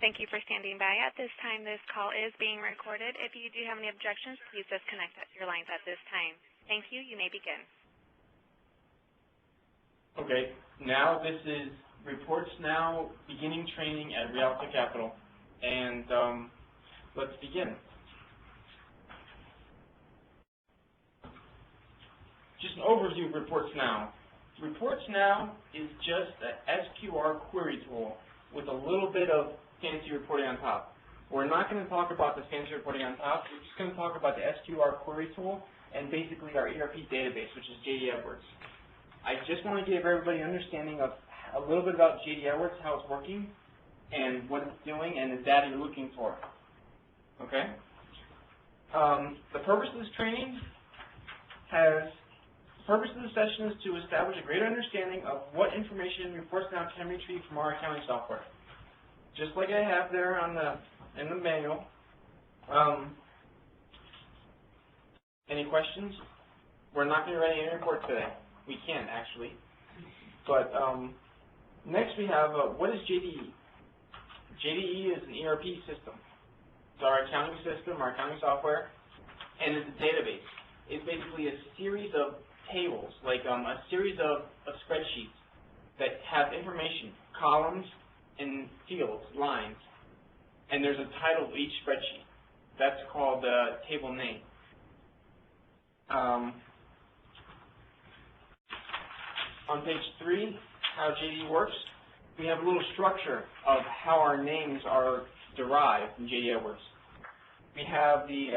Thank you for standing by. At this time, this call is being recorded. If you do have any objections, please disconnect your lines at this time. Thank you. You may begin. Okay, now this is ReportsNow beginning training at Rialto Capital, and let's begin. Just an overview of ReportsNow. ReportsNow is just an SQR query tool with a little bit of fancy reporting on top. We're not going to talk about the fancy reporting on top. We're just going to talk about the SQR query tool and basically our ERP database, which is JDE Edwards. I just want to give everybody an understanding of a little bit about JDE Edwards, how it's working, and what it's doing, and the data you're looking for. Okay? The purpose of this training the purpose of the session is to establish a greater understanding of what information ReportsNow can retrieve from our accounting software. Just like I have there in the manual. Any questions? We're not going to write any report today. We can, actually. But next we have, what is JDE? JDE is an ERP system. It's our accounting system, our accounting software, and it's a database. It's basically a series of tables, like a series of spreadsheets that have information, columns, and fields, lines, and there's a title of each spreadsheet. That's called the table name. On page 3, how JDE works, we have a little structure of how our names are derived in JDE Edwards. We have the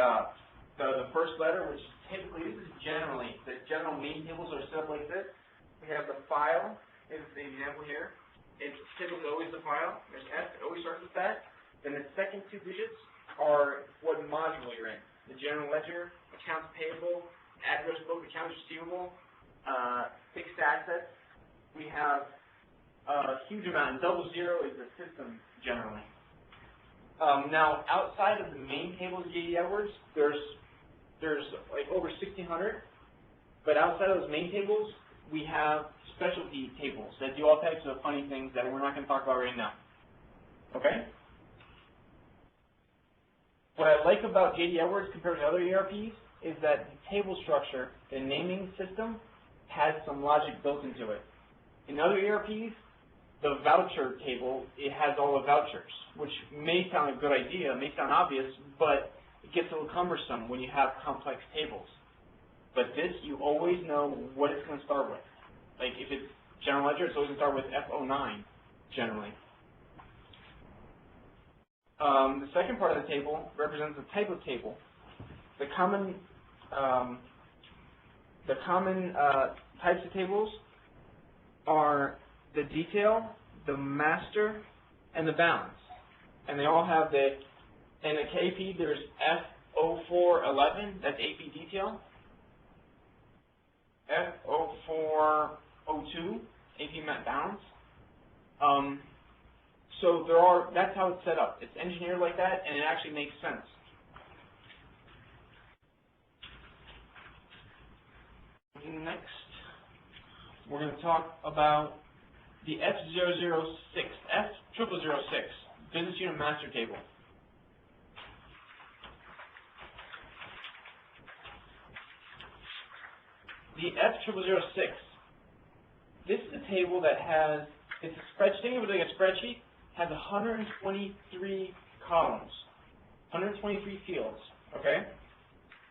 first letter, which typically, this is generally, the general main tables are set up like this. We have the file, is the example here. It's typically always the file. There's S, it always starts with that. Then the second 2 digits are what module you're in. The general ledger, accounts payable, address book, accounts receivable, fixed assets. We have a huge amount, and 00 is the system generally. Now, outside of the main table of JDE Edwards, there's like over 1,600, but outside of those main tables, we have specialty tables that do all types of funny things that we're not going to talk about right now. Okay? What I like about JDE Edwards compared to other ERPs is that the table structure, the naming system, has some logic built into it. In other ERPs, the voucher table, it has all the vouchers, which may sound a good idea, may sound obvious, but it gets a little cumbersome when you have complex tables. But this, you always know what it's going to start with. Like if it's general ledger, it's always going to start with F09, generally. The second part of the table represents the type of table. The common types of tables are the detail, the master, and the balance. And they all have in the KP, there's F0411, that's AP detail. F0402, AP mat balance. So that's how it's set up. It's engineered like that, and it actually makes sense. Next, we're going to talk about the F0006, Business Unit Master Table. The F0006, this is a table that has, it's a spreadsheet, think of it like a spreadsheet, has 123 columns, 123 fields, okay?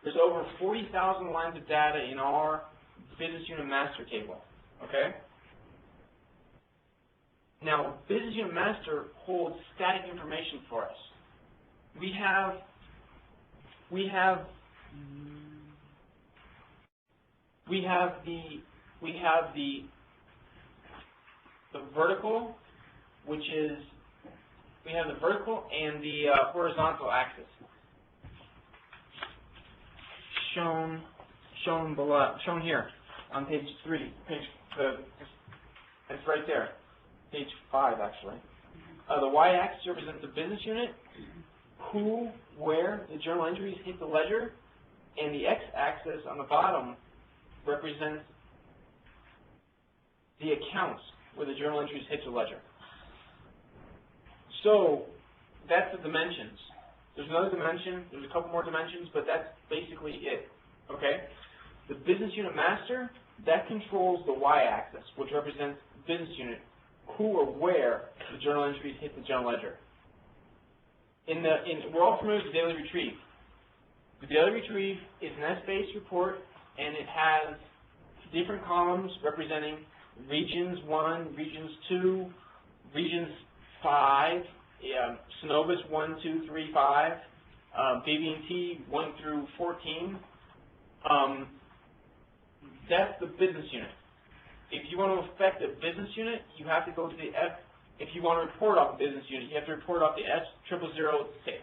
There's over 40,000 lines of data in our Business Unit Master table, okay? Now, Business Unit Master holds static information for us. We have the vertical, which is we have the vertical and the horizontal axis shown below, shown here on page 3. It's right there, page 5 actually. The y-axis represents the business unit, who, where the journal entries hit the ledger, and the x-axis on the bottom represents the accounts where the journal entries hit the ledger. So that's the dimensions. There's another dimension, there's a couple more dimensions, but that's basically it, okay? The business unit master, that controls the y-axis, which represents business unit, who or where the journal entries hit the journal ledger. We're all familiar with the daily retrieve. The daily retrieve is an S-based report, and it has different columns representing regions 1, regions 2, regions 5, Synovus 1, 2, 3, 5, BB&T 1 through 14. That's the business unit. If you want to affect a business unit, you have to go to the if you want to report off the business unit, you have to report off the F0006.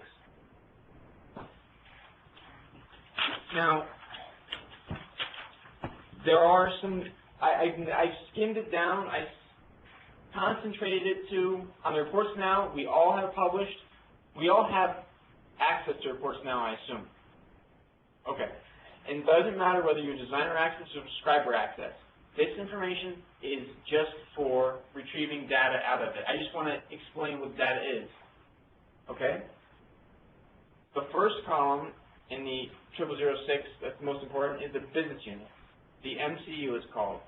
Now, there are some, I skimmed it down, I concentrated it to, on the ReportsNow, we all have published, we all have access to ReportsNow, I assume. Okay. And it doesn't matter whether you're designer access or subscriber access. This information is just for retrieving data out of it. I just want to explain what data is. Okay? The first column in the 0006, that's the most important, is the business unit. The MCU is called.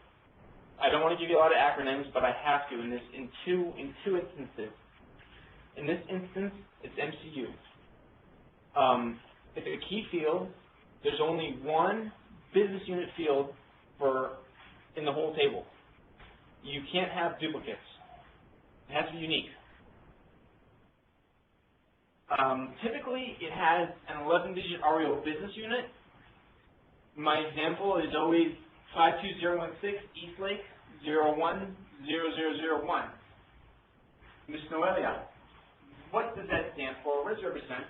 I don't want to give you a lot of acronyms, but I have to in two instances. In this instance, it's MCU. It's a key field. There's only one business unit field in the whole table. You can't have duplicates. It has to be unique. Typically, it has an 11-digit REO business unit. My example is always 52016 Eastlake 010001. Ms. Noelia, what does that stand for? What does it represent?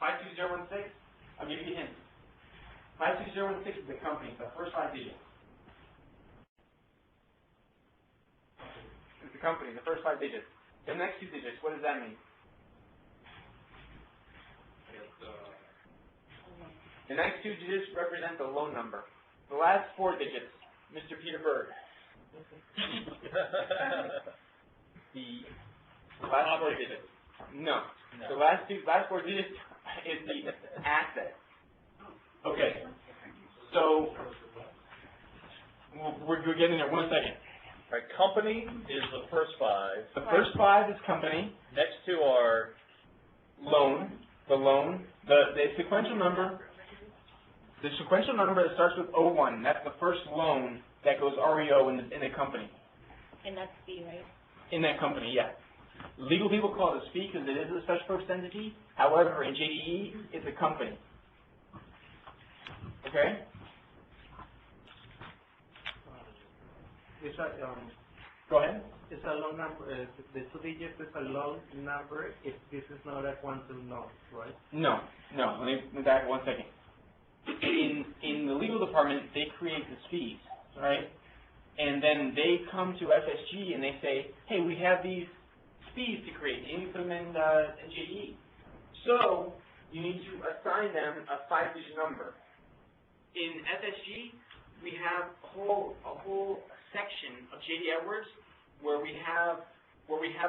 52016? I'll give you a hint. 52016 is the company, the first 5 digits. It's the company, the first 5 digits. The next 2 digits, what does that mean? The next 2 digits represent the loan number. The last 4 digits, Mr. Peter Berg. The last 4 digits. No. The last 4 digits is the asset. Okay. So we're getting there. 1 second. All right. Company is the first 5. The first 5 is company. Next 2 are loan. The loan. The sequential number. The sequential number that starts with 01. That's the first loan that goes REO in the company. And that's fee, right? In that company, yeah. Legal people call it a fee because it is a special purpose entity. However, in JDE, it's a company. Okay? Go ahead. It's a loan number. The 2 digits is a loan number if this is not a quantum loan, right? No. Let me back 1 second. In the legal department, they create the fees, right? And then they come to FSG and they say, hey, we have these fees to create, and you put them in JDE. So you need to assign them a 5-digit number. In FSG, we have a whole section of JDE Edwards where we have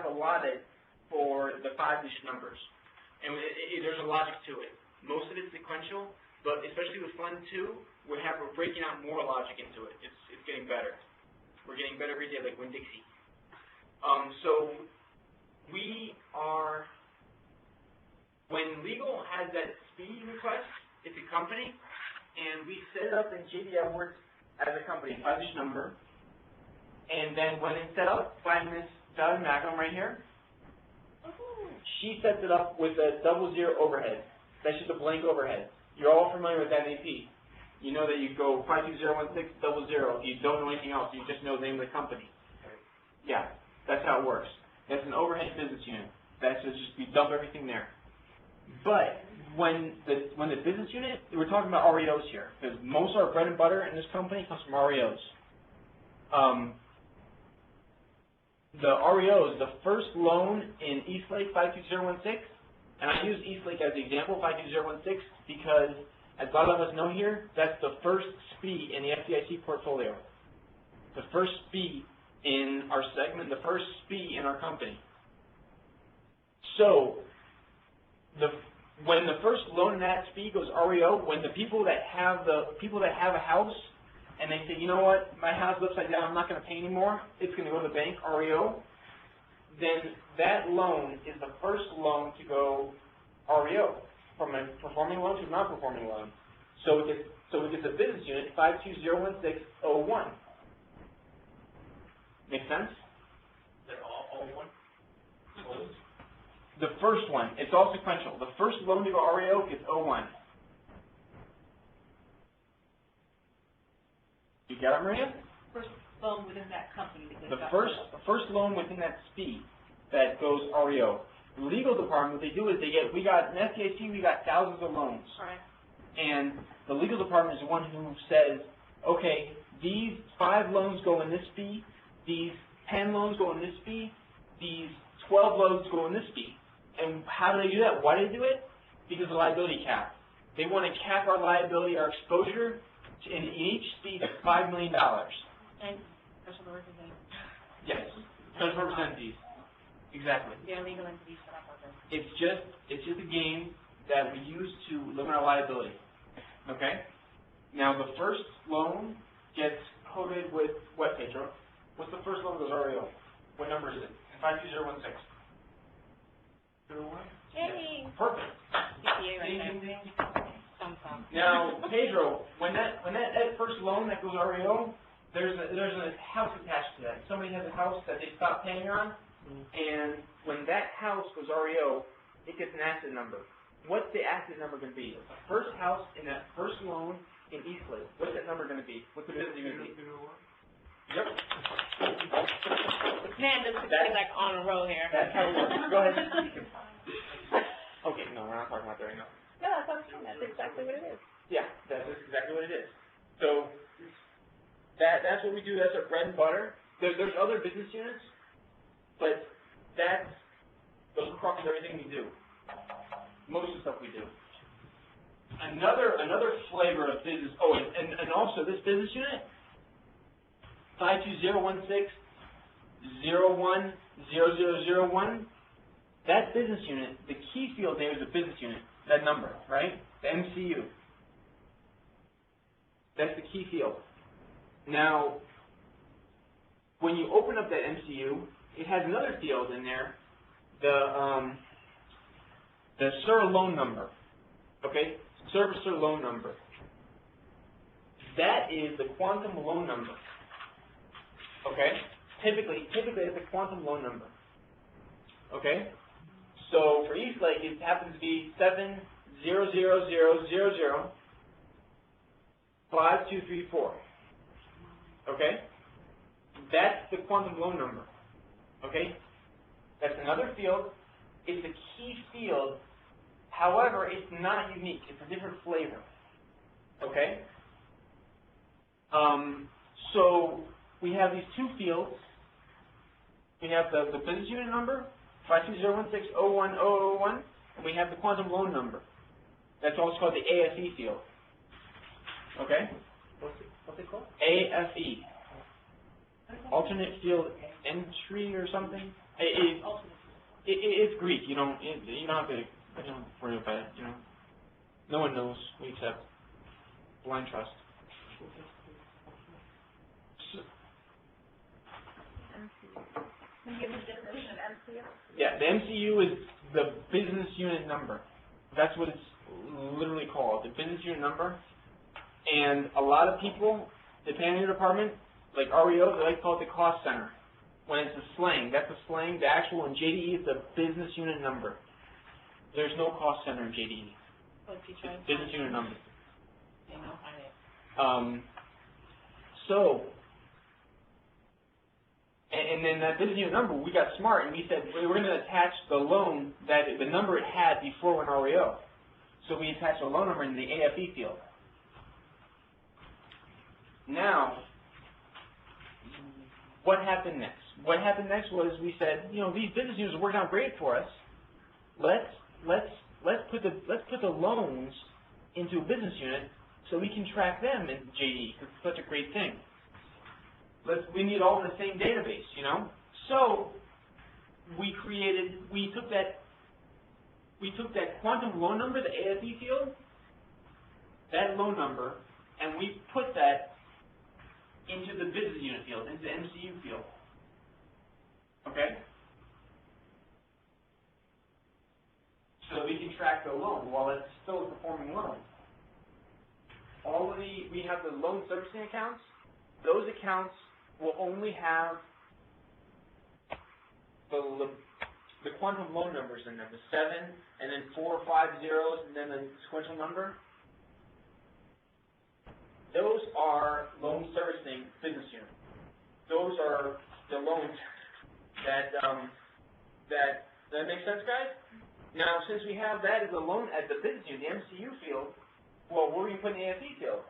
allotted for the 5-digit numbers, and there's a logic to it. Most of it's sequential, but especially with Fund 2, we're breaking out more logic into it. It's getting better. We're getting better every day, like Winn-Dixie. So we are, when legal has that speed request, it's a company, and we set it up in JDE Edwards as a company, 5-digit number. And then when it's set up by Ms. Valerie Macklem right here, she sets it up with a 00 overhead. That's just a blank overhead. You're all familiar with NAP. You know that you go 52016 00. You don't know anything else. You just know the name of the company. Yeah, that's how it works. That's an overhead business unit. That's just we dump everything there. But when the business unit, we're talking about REOs here, because most of our bread and butter in this company comes from REOs. The REOs, the first loan in Eastlake 52016, and I use Eastlake as the example, 52016, because as a lot of us know here, that's the first SPE in the FDIC portfolio. The first SPE in our segment, the first SPE in our company. So, when the first loan in that SPE goes REO, when the people that have a house and they say, you know what, my house is upside down, I'm not going to pay anymore, it's going to go to the bank, REO, then that loan is the first loan to go REO, from a performing loan to a non-performing loan. So it gets a business unit 5201601. Make sense? They're all one? The first one, it's all sequential. The first loan to go REO gets 01. You got it, Maria? First loan within that company. The first loan within that SPE that goes REO. The legal department, what they do is we got an FDIC, we got thousands of loans. Right. And the legal department is the one who says, okay, these 5 loans go in this SPE, these 10 loans go in this SPE, these 12 loans go in this SPE. And how do they do that? Why do they do it? Because of the liability cap. They want to cap our liability, our exposure in each SPE to $5 million. And special representatives. Yes, special representatives. Exactly. They're legal entities set up over. It's just a game that we use to limit our liability. Okay? Now the first loan gets coded with what, Pedro? What's the first loan that goes REO? What number is it? 52016. 01? Yay! Perfect. CPA right Ding, there. ding, ding. Some. Now, Pedro, when that first loan that goes REO, there's a house attached to that. Somebody has a house that they stopped paying on, and when that house goes REO, it gets an asset number. What's the asset number going to be? The first house in that first loan in Eastlake. What's that number going to be? What's the business going to be? Yep. Man, this is like on a roll here. That's how it works. Go ahead. Okay, no, we're not talking about that right now. No, that's okay. That's exactly what it is. Yeah, that's exactly what it is. So that's what we do. That's our bread and butter. There's other business units, but that's the crux of everything we do. Most of the stuff we do. Another flavor of business. Oh, and also this business unit, 52016-010001. That business unit, the key field there is the business unit. That number, right? The MCU. That's the key field. Now, when you open up that MCU, it has another field in there, the servicer loan number. Okay? Servicer loan number. That is the quantum loan number. Okay? Typically it's a quantum loan number. Okay? So for Eastlake, it happens to be 70000052234. Okay? That's the quantum loan number. Okay? That's another field. It's a key field. However, it's not unique. It's a different flavor. Okay? So we have these two fields. We have the business unit number, 52016-010001, and we have the quantum loan number. That's also called the AFE field. Okay? What's it called? AFE. Alternate field entry or something. It's Greek. You don't have to worry about it. No one knows. We accept blind trust. Can you give me a definition of MCU? Yeah, the MCU is the business unit number. That's what it's literally called, the business unit number. And a lot of people, depending on your department, like REO, they like to call it the cost center. When it's a slang, that's a slang. The actual in JDE is the business unit number. There's no cost center in JDE. It's business unit number. And then that business unit number, we got smart and we said we're going to attach the loan, the number it had before it went REO. So we attached the loan number in the AFE field. Now, what happened next? What happened next was we said, these business units are working out great for us. Let's put the loans into a business unit so we can track them in JDE because it's such a great thing. we need all in the same database, you know? So we took that quantum loan number, the AFE field, that loan number, and we put that into the business unit field, into the MCU field. Okay? So we can track the loan while it's still a performing loan. We have the loan servicing accounts. Those accounts will only have the quantum loan numbers in them, the 7, and then 4 or 5 zeros, and then the sequential number. Those are loan servicing business units. Those are the loans that makes sense, guys? Now, since we have that as a loan at the business unit, the MCU field, well, where are you putting the AFE field?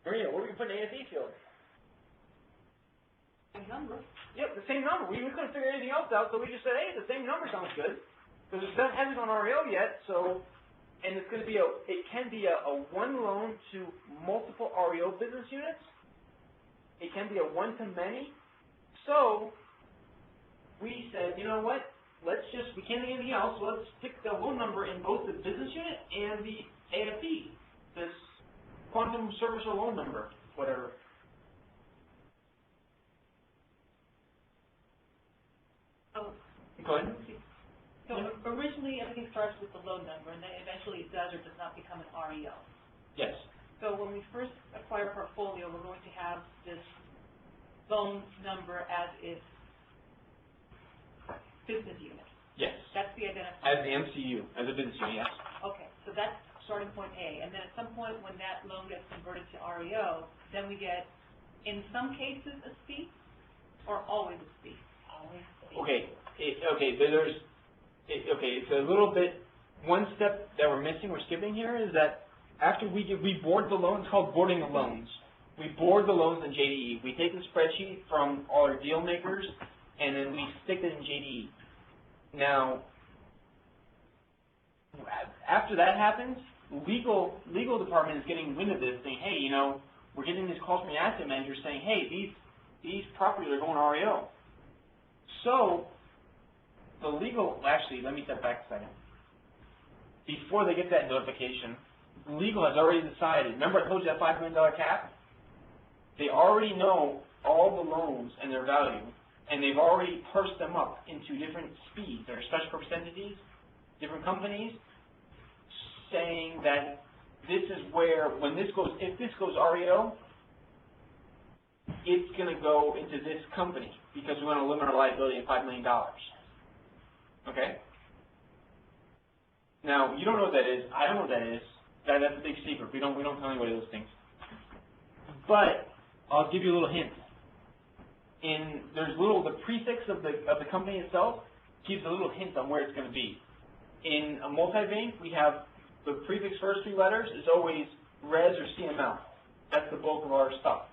Maria, where are you putting the AFE field? Same number. Yep, the same number. We couldn't figure anything else out, so we just said, hey, the same number sounds good. Because it hasn't gone REO yet, so, and it's going to be it can be a one loan to multiple REO business units. It can be a one-to-many. So, we said, you know what? We can't do anything else, so let's stick the loan number in both the business unit and the AFE, this quantum servicer loan number, whatever. Oh. Go ahead. So originally everything starts with the loan number, and then eventually it does or does not become an REO. Yes. So when we first acquire a portfolio, we're going to have this loan number as its business unit. Yes. That's the identifier. As the MCU, as a business unit, yes. Okay, so that's starting point A. And then at some point when that loan gets converted to REO, then we get, in some cases, a C, or always a C? Always a C. Okay. It's a little bit, one step that we're missing, we're skipping here, is that after we board the loans, it's called boarding the loans. We board the loans in JDE. We take the spreadsheet from all our deal makers, and then we stick it in JDE. Now, after that happens, legal department is getting wind of this, saying, hey, you know, we're getting these calls from the asset managers saying, hey, these properties are going REO. So, the legal, actually, let me step back a second. Before they get that notification, legal has already decided, remember I told you that $5 million cap? They already know all the loans and their value, and they've already parsed them up into different speeds. There are special purpose entities, different companies, saying that this is where, if this goes REO, it's going to go into this company because we want to limit our liability at $5 million. Okay? Now, you don't know what that is. I don't know what that is. That's a big secret. We don't tell anybody those things. But I'll give you a little hint. The prefix of the company itself gives a little hint on where it's going to be. In a multi-bank, we have the prefix first 3 letters is always res or CML. That's the bulk of our stuff.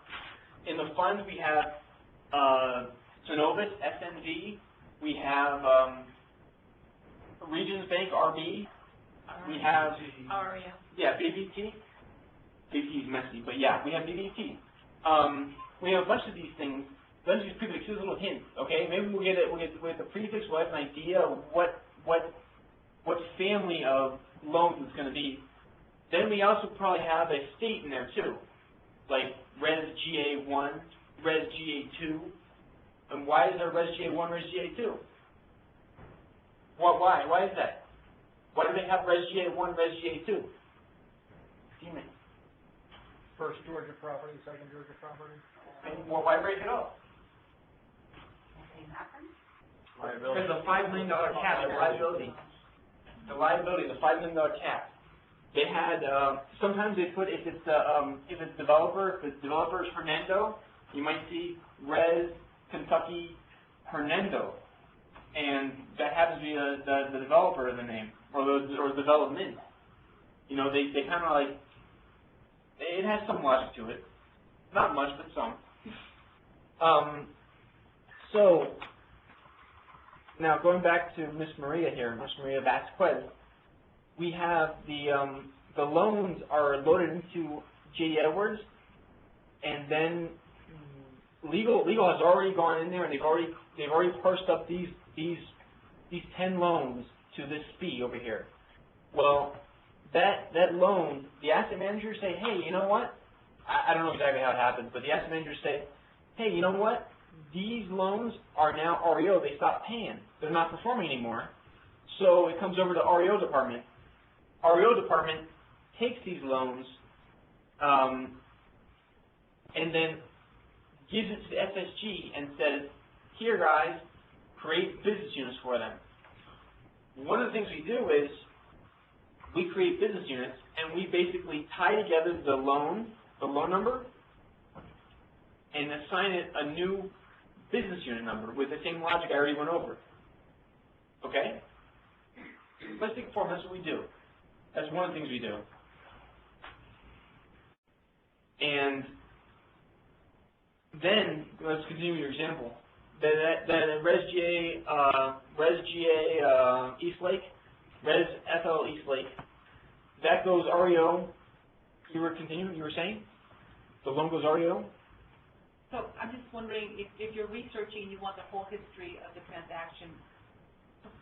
In the fund, we have Synovus, SNV. We have Regions Bank, RB. We have REO. Yeah, BBT. BBT is messy, but yeah, we have BBT. We have a bunch of these things. A bunch of these prefixes. Here's a little hint. Okay, maybe we'll get the prefix. We'll have an idea of what family of loans it's going to be. Then we also probably have a state in there too, like Res GA1, Res GA2. And why is there Res GA1, Res GA2? Why? Why is that? Why do they have Res GA1, Res GA2? Demon. First Georgia property, second Georgia property. And why break it up? There's a $5 million cap, the liability. The liability, the $5 million cap. They had, sometimes they put, if it's developer is Hernando, you might see Res Kentucky Hernando. And that happens to be the developer in the name, or development. You know, they kind of like, it has some logic to it. Not much, but some. So, now going back to Miss Maria here, Miss Maria Vasquez, we have the loans are loaded into JD Edwards, and then legal has already gone in there and they've already parsed up these 10 loans to this fee over here. Well, that loan, the asset managers say, hey, you know what? I don't know exactly how it happens, but the asset managers say, hey, you know what? These loans are now REO. They stopped paying. They're not performing anymore. So it comes over to REO department. REO department takes these loans and then gives it to the FSG and says, here, guys, create business units for them. One of the things we do is we create business units, and we basically tie together the loan number, and assign it a new business unit number with the same logic I already went over. Okay? Let's take form. That's what we do. That's one of the things we do. And then let's continue your example. Then ResGA East Lake, Res FL East Lake, that goes REO. You were continuing. You were saying the loan goes REO. So I'm just wondering if you're researching, you want the whole history of the transaction,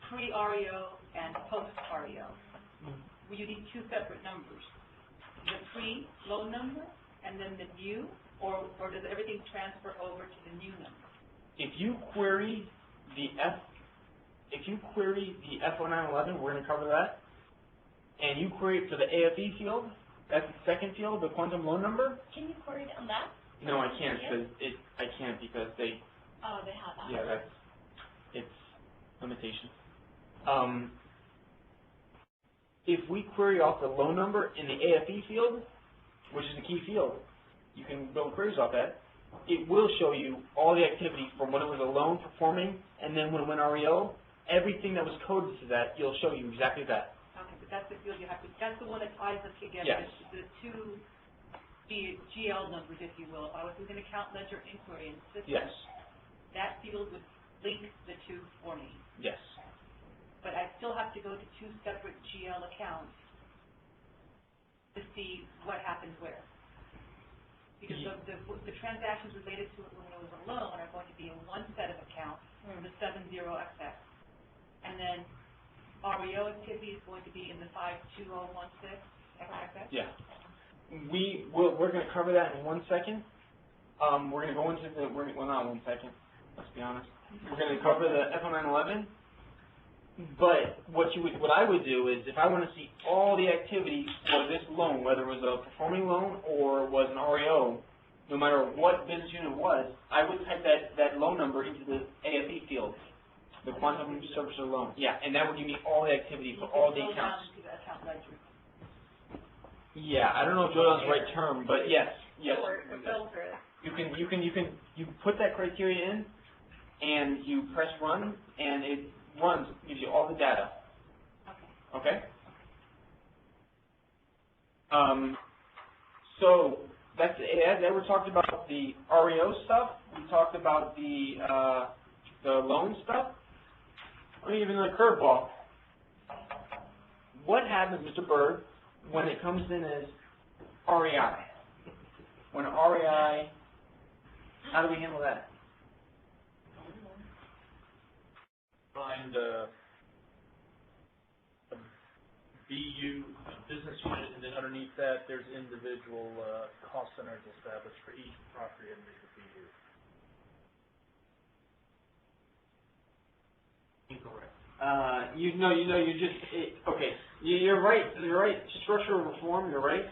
pre-REO and post-REO. Will you need two separate numbers? The pre-loan number and then the new, or does everything transfer over to the new number? If you query the F0911, we're going to cover that, and you query it for the AFE field, that's the second field, the quantum loan number. Can you query it on that? No, I can't because they. Oh, they have that. Yeah, it's limitation. If we query off the loan number in the AFE field, which is the key field, you can build queries off that. It will show you all the activity from when it was a loan performing and then when it went REO. Everything that was coded to that, it'll show you exactly that. Okay, but that's the field you have to. That's the one that ties us together. Yes. The two GL numbers, if you will. If I was doing an account ledger inquiry in the system, Yes. that field would link the two for me. Yes. But I still have to go to two separate GL accounts to see what happened where. Because the transactions related to it when it was a loan are going to be in one set of accounts, the 70XX. And then REO activity is going to be in the 52016 XX. Yeah. We're going to cover that in 1 second. We're going to go into well, not 1 second. Let's be honest. We're going to cover the F0911. But what I would do is, if I want to see all the activity for this loan, whether it was a performing loan or was an REO, no matter what business unit it was, I would type that loan number into the AFE field, the quantum servicer loan. Yeah, and that would give me all the activity for all the accounts. To the account ledger. Yeah, I don't know if drawdown's the right term, but yes. Or filter. You put that criteria in, and you press run, and it runs, gives you all the data. Okay? So that's it. Then we talked about the REO stuff. We talked about the loan stuff. Let me give you another curveball. What happens, Mr. Bird, when it comes in as REI? When REI, how do we handle that? Find a BU, a business unit, and then underneath that, there's individual cost centers established for each property underneath the BU. Incorrect. Okay. You're right. Structural reform. You're right.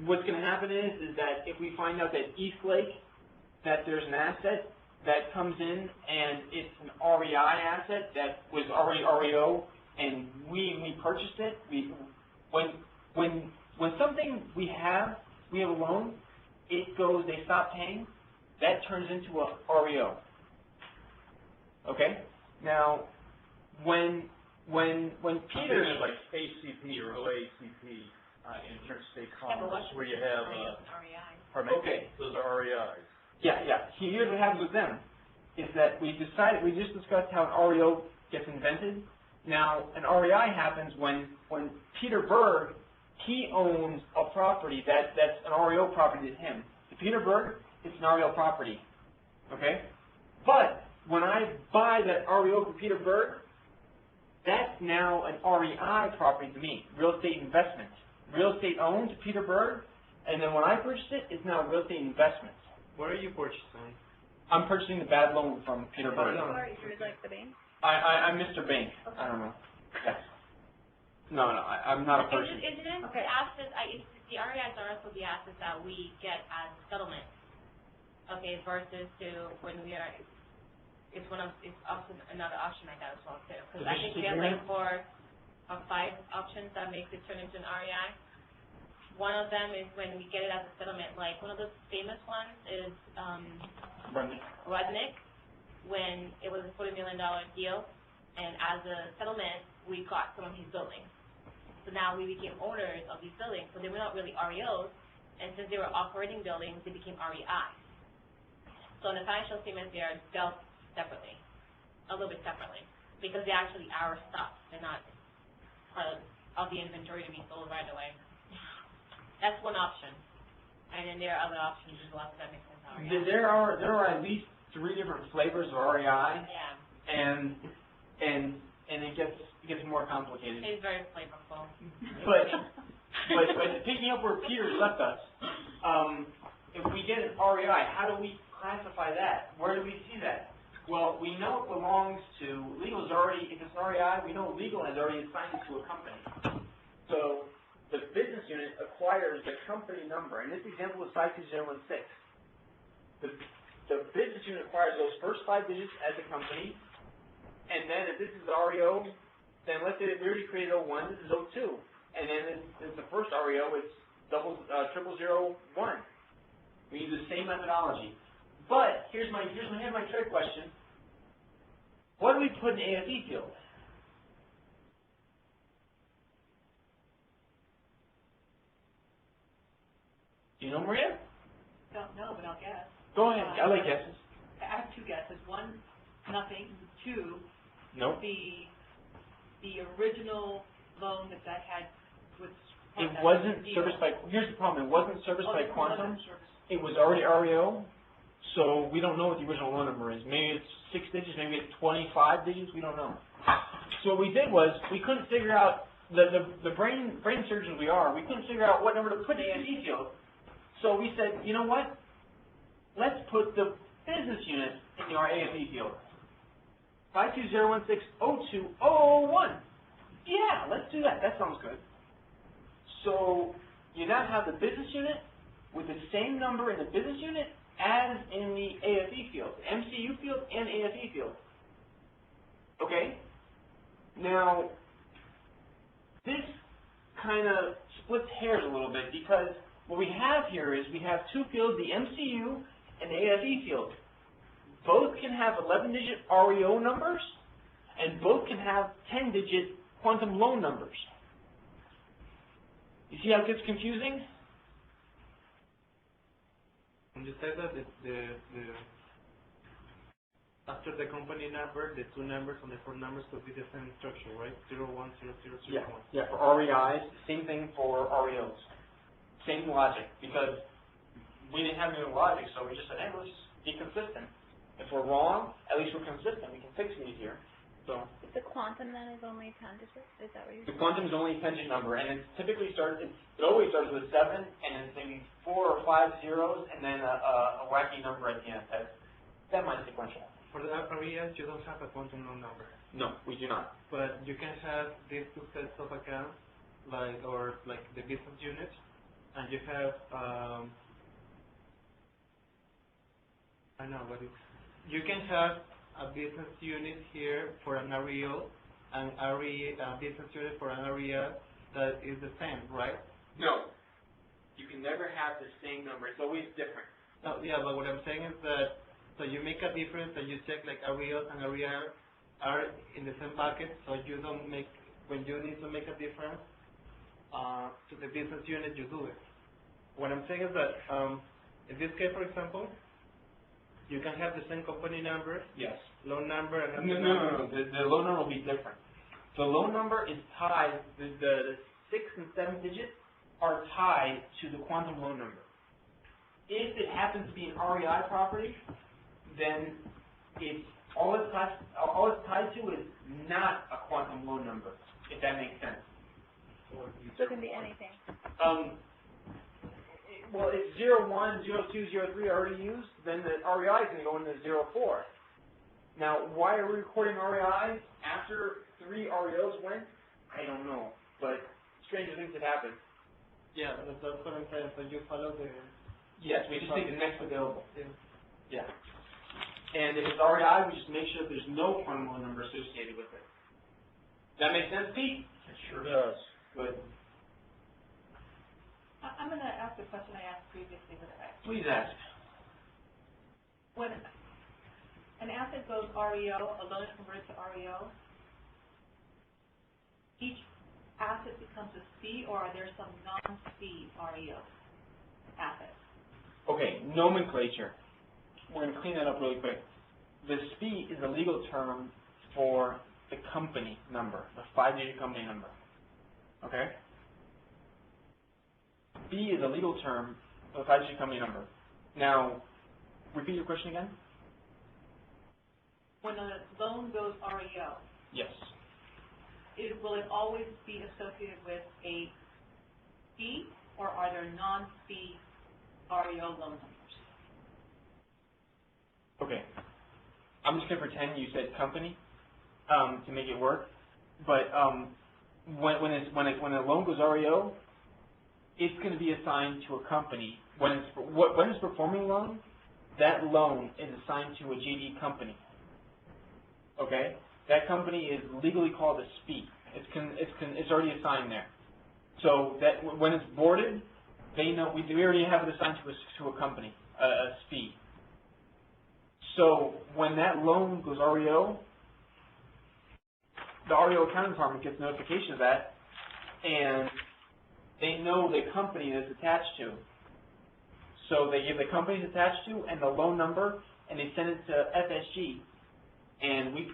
What's going to happen is that if we find out that East Lake, that there's an asset that comes in and it's an REI asset that was already REO, and we purchased it. When something we have a loan, it goes, they stop paying, that turns into a REO. Okay. Now, when Peter like ACP or OACP in interstate commerce, where you have okay, those are REIs. Yeah. Here's what happens with them, is that we just discussed how an REO gets invented. Now, an REI happens when Peter Berg, he owns a property that's an REO property to him. Peterburg, it's an REO property, okay? But when I buy that REO from Peterburg, that's now an REI property to me, real estate investment. Real estate owned to Peterburg, and then when I purchased it, it's now real estate investment. What are you purchasing? I'm purchasing the bad loan from Peterburg. Or you would like the bank? I'm Mr. Bank. Okay. I don't know. Yes. No, I'm not a person. Isn't it the assets, the REIs are also the assets that we get as settlement, okay, versus to when we are, it's also another option like that as well too. Because I think we have like 4 or 5 options that makes it turn into an REI. One of them is when we get it as a settlement, like one of the famous ones is Rednick, when it was a $40 million deal, and as a settlement, we got some of his buildings. So now we became owners of these buildings, so they were not really REOs, and since they were operating buildings, they became REI. So in the financial statements, they are dealt separately, a little bit separately, because they're actually our stuff. They're not part of the inventory to be sold right away. That's one option. And then there are other options as well, so that makes sense. There are at least 3 different flavors of REI. Yeah. And it gets more complicated. It's very flavorful. But picking up where Peter left us, if we get an REI, how do we classify that? Where do we see that? Well, we know it belongs to legal's already. If it's an REI, we know legal has already assigned it to a company. So the business unit acquires the company number. In this example is 52016. The business unit acquires those first 5 digits as a company, and then if this is REO, then let's say we already created 01, this is 02, and then it's the first REO, it's 0001. We use the same methodology. But here's my trick question. What do we put in the AFE field? Do you know, Maria? Don't know, but I'll guess. Go ahead. I like guesses. I have 2 guesses. 1, nothing. 2, Nope. the original loan that had with. It wasn't serviced by. Here's the problem. It wasn't serviced by Quantum. It was already REO, so we don't know what the original loan number is. Maybe it's 6 digits. Maybe it's 25 digits. We don't know. So what we did was we couldn't figure out the brain surgeons we are. We couldn't figure out what number to put in the AFE field. So we said, you know what? Let's put the business unit in our AFE field. 520160201. Yeah, let's do that. That sounds good. So you now have the business unit with the same number in the business unit as in the AFE field, MCU field and AFE field. Okay? Now, this kind of splits hairs a little bit because what we have here is we have 2 fields, the MCU and the AFE field. Both can have 11-digit REO numbers, and both can have 10-digit quantum loan numbers. You see how it gets confusing? And you said that after the company number, the 2 numbers and the 4 numbers could be the same structure, right? 010001. Yeah, for REIs, same thing for REOs. Same logic, because we didn't have any logic, so we just said, hey, let's be consistent. If we're wrong, at least we're consistent. We can fix it easier. So The quantum then is only 10 digits? Is that what you're the saying? quantum is only a 10-digit number, and it typically it always starts with 7, and then maybe 4 or 5 zeros, and then a wacky number at the end. That's semi-sequential. For the REIs, you don't have a quantum loan number. No, we do not. But you can have these 2 sets of accounts, like the business unit, and you have you can have a business unit here for an REO and a business unit for an REO that is the same, right? No. You can never have the same number. It's always different. No, yeah, but what I'm saying is that so you make a difference and you check like REOs and REO are in the same bucket, so you don't make when you need to make a difference to the business unit, you do it. What I'm saying is that in this case, for example, you can have the same company number, Yes. loan number, and No. The loan number will be different. The loan number is tied, the 6 and 7 digits are tied to the quantum loan number. If it happens to be an REI property, then it's all it's tied to is not a quantum loan number, if that makes sense. So it can be anything. Well, if 01, 02, 03 are already used, then the REI is going to go into 04. Now, why are we recording REI after 3 REOs went? I don't know, but stranger things have happened. Yeah, that's what I'm saying. So you follow the. Yes, we just take the next available. Yeah. Yeah. And if it's REI, we just make sure that there's no quantum loan number associated with it. That make sense, Pete? It sure does. Good. I'm going to ask the question I asked previously, but Please ask. when an asset goes REO, a loan is converted to REO, each asset becomes a C, or are there some non-C REO assets? Okay, nomenclature. We're going to clean that up really quick. The SPI is a legal term for the company number, the 5-digit company number. Okay? B is a legal term for the 5-digit company number. Now, repeat your question again? When a loan goes REO, Yes. will it always be associated with a C, or are there non-C REO loan numbers? Okay. I'm just going to pretend you said company to make it work. But when a loan goes REO, it's going to be assigned to a company. When it's performing a loan, that loan is assigned to a JDE company. Okay? That company is legally called a SPI. It's already assigned there. So that when it's boarded, they know we already have it assigned to a company, a SPI. So when that loan goes REO, the REO accounting department gets notification of that, and they know the company that it's attached to. So they give the company it's attached to and the loan number, and they send it to FSG, and we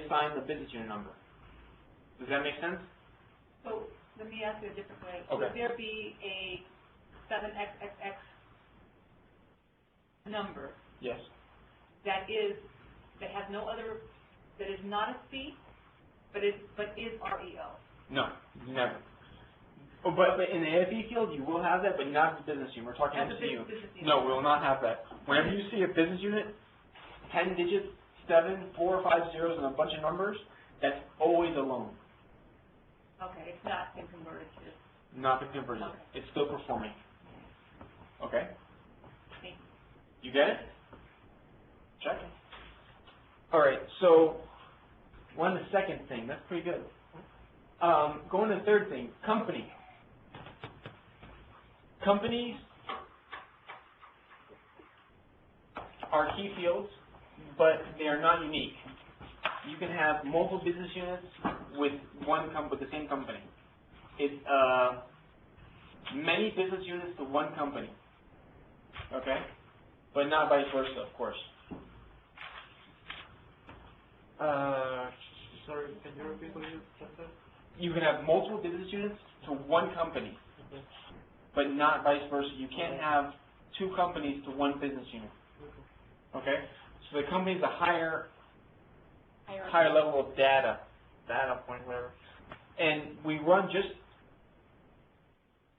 assign the business unit number. Does that make sense? So let me ask you a different way. Okay. Would there be a 7XXX number Yes. that has no other, that is not a C, but is REO? No, never. Oh, but in the AFE field, you will have that, but not the business unit. We're talking As a MCU. business unit. No, we will not have that. Whenever you see a business unit, 10 digits, 7, 4, or 5 zeros, and a bunch of numbers, that's always a loan. Okay, it's not been converted to. Not been converted. Okay. It's still performing. Okay? Thank You get it? Check it. All right, so we're on the second thing. That's pretty good. Going to the third thing, company. Companies are key fields, but they are not unique. You can have multiple business units with with the same company. It's many business units to one company. Okay, but not vice versa, of course. Sorry, can you repeat what you just said? You can have multiple business units to one company, but not vice versa. You can't have 2 companies to one business unit. Okay? So the company is a higher level of data point, whatever. And we run just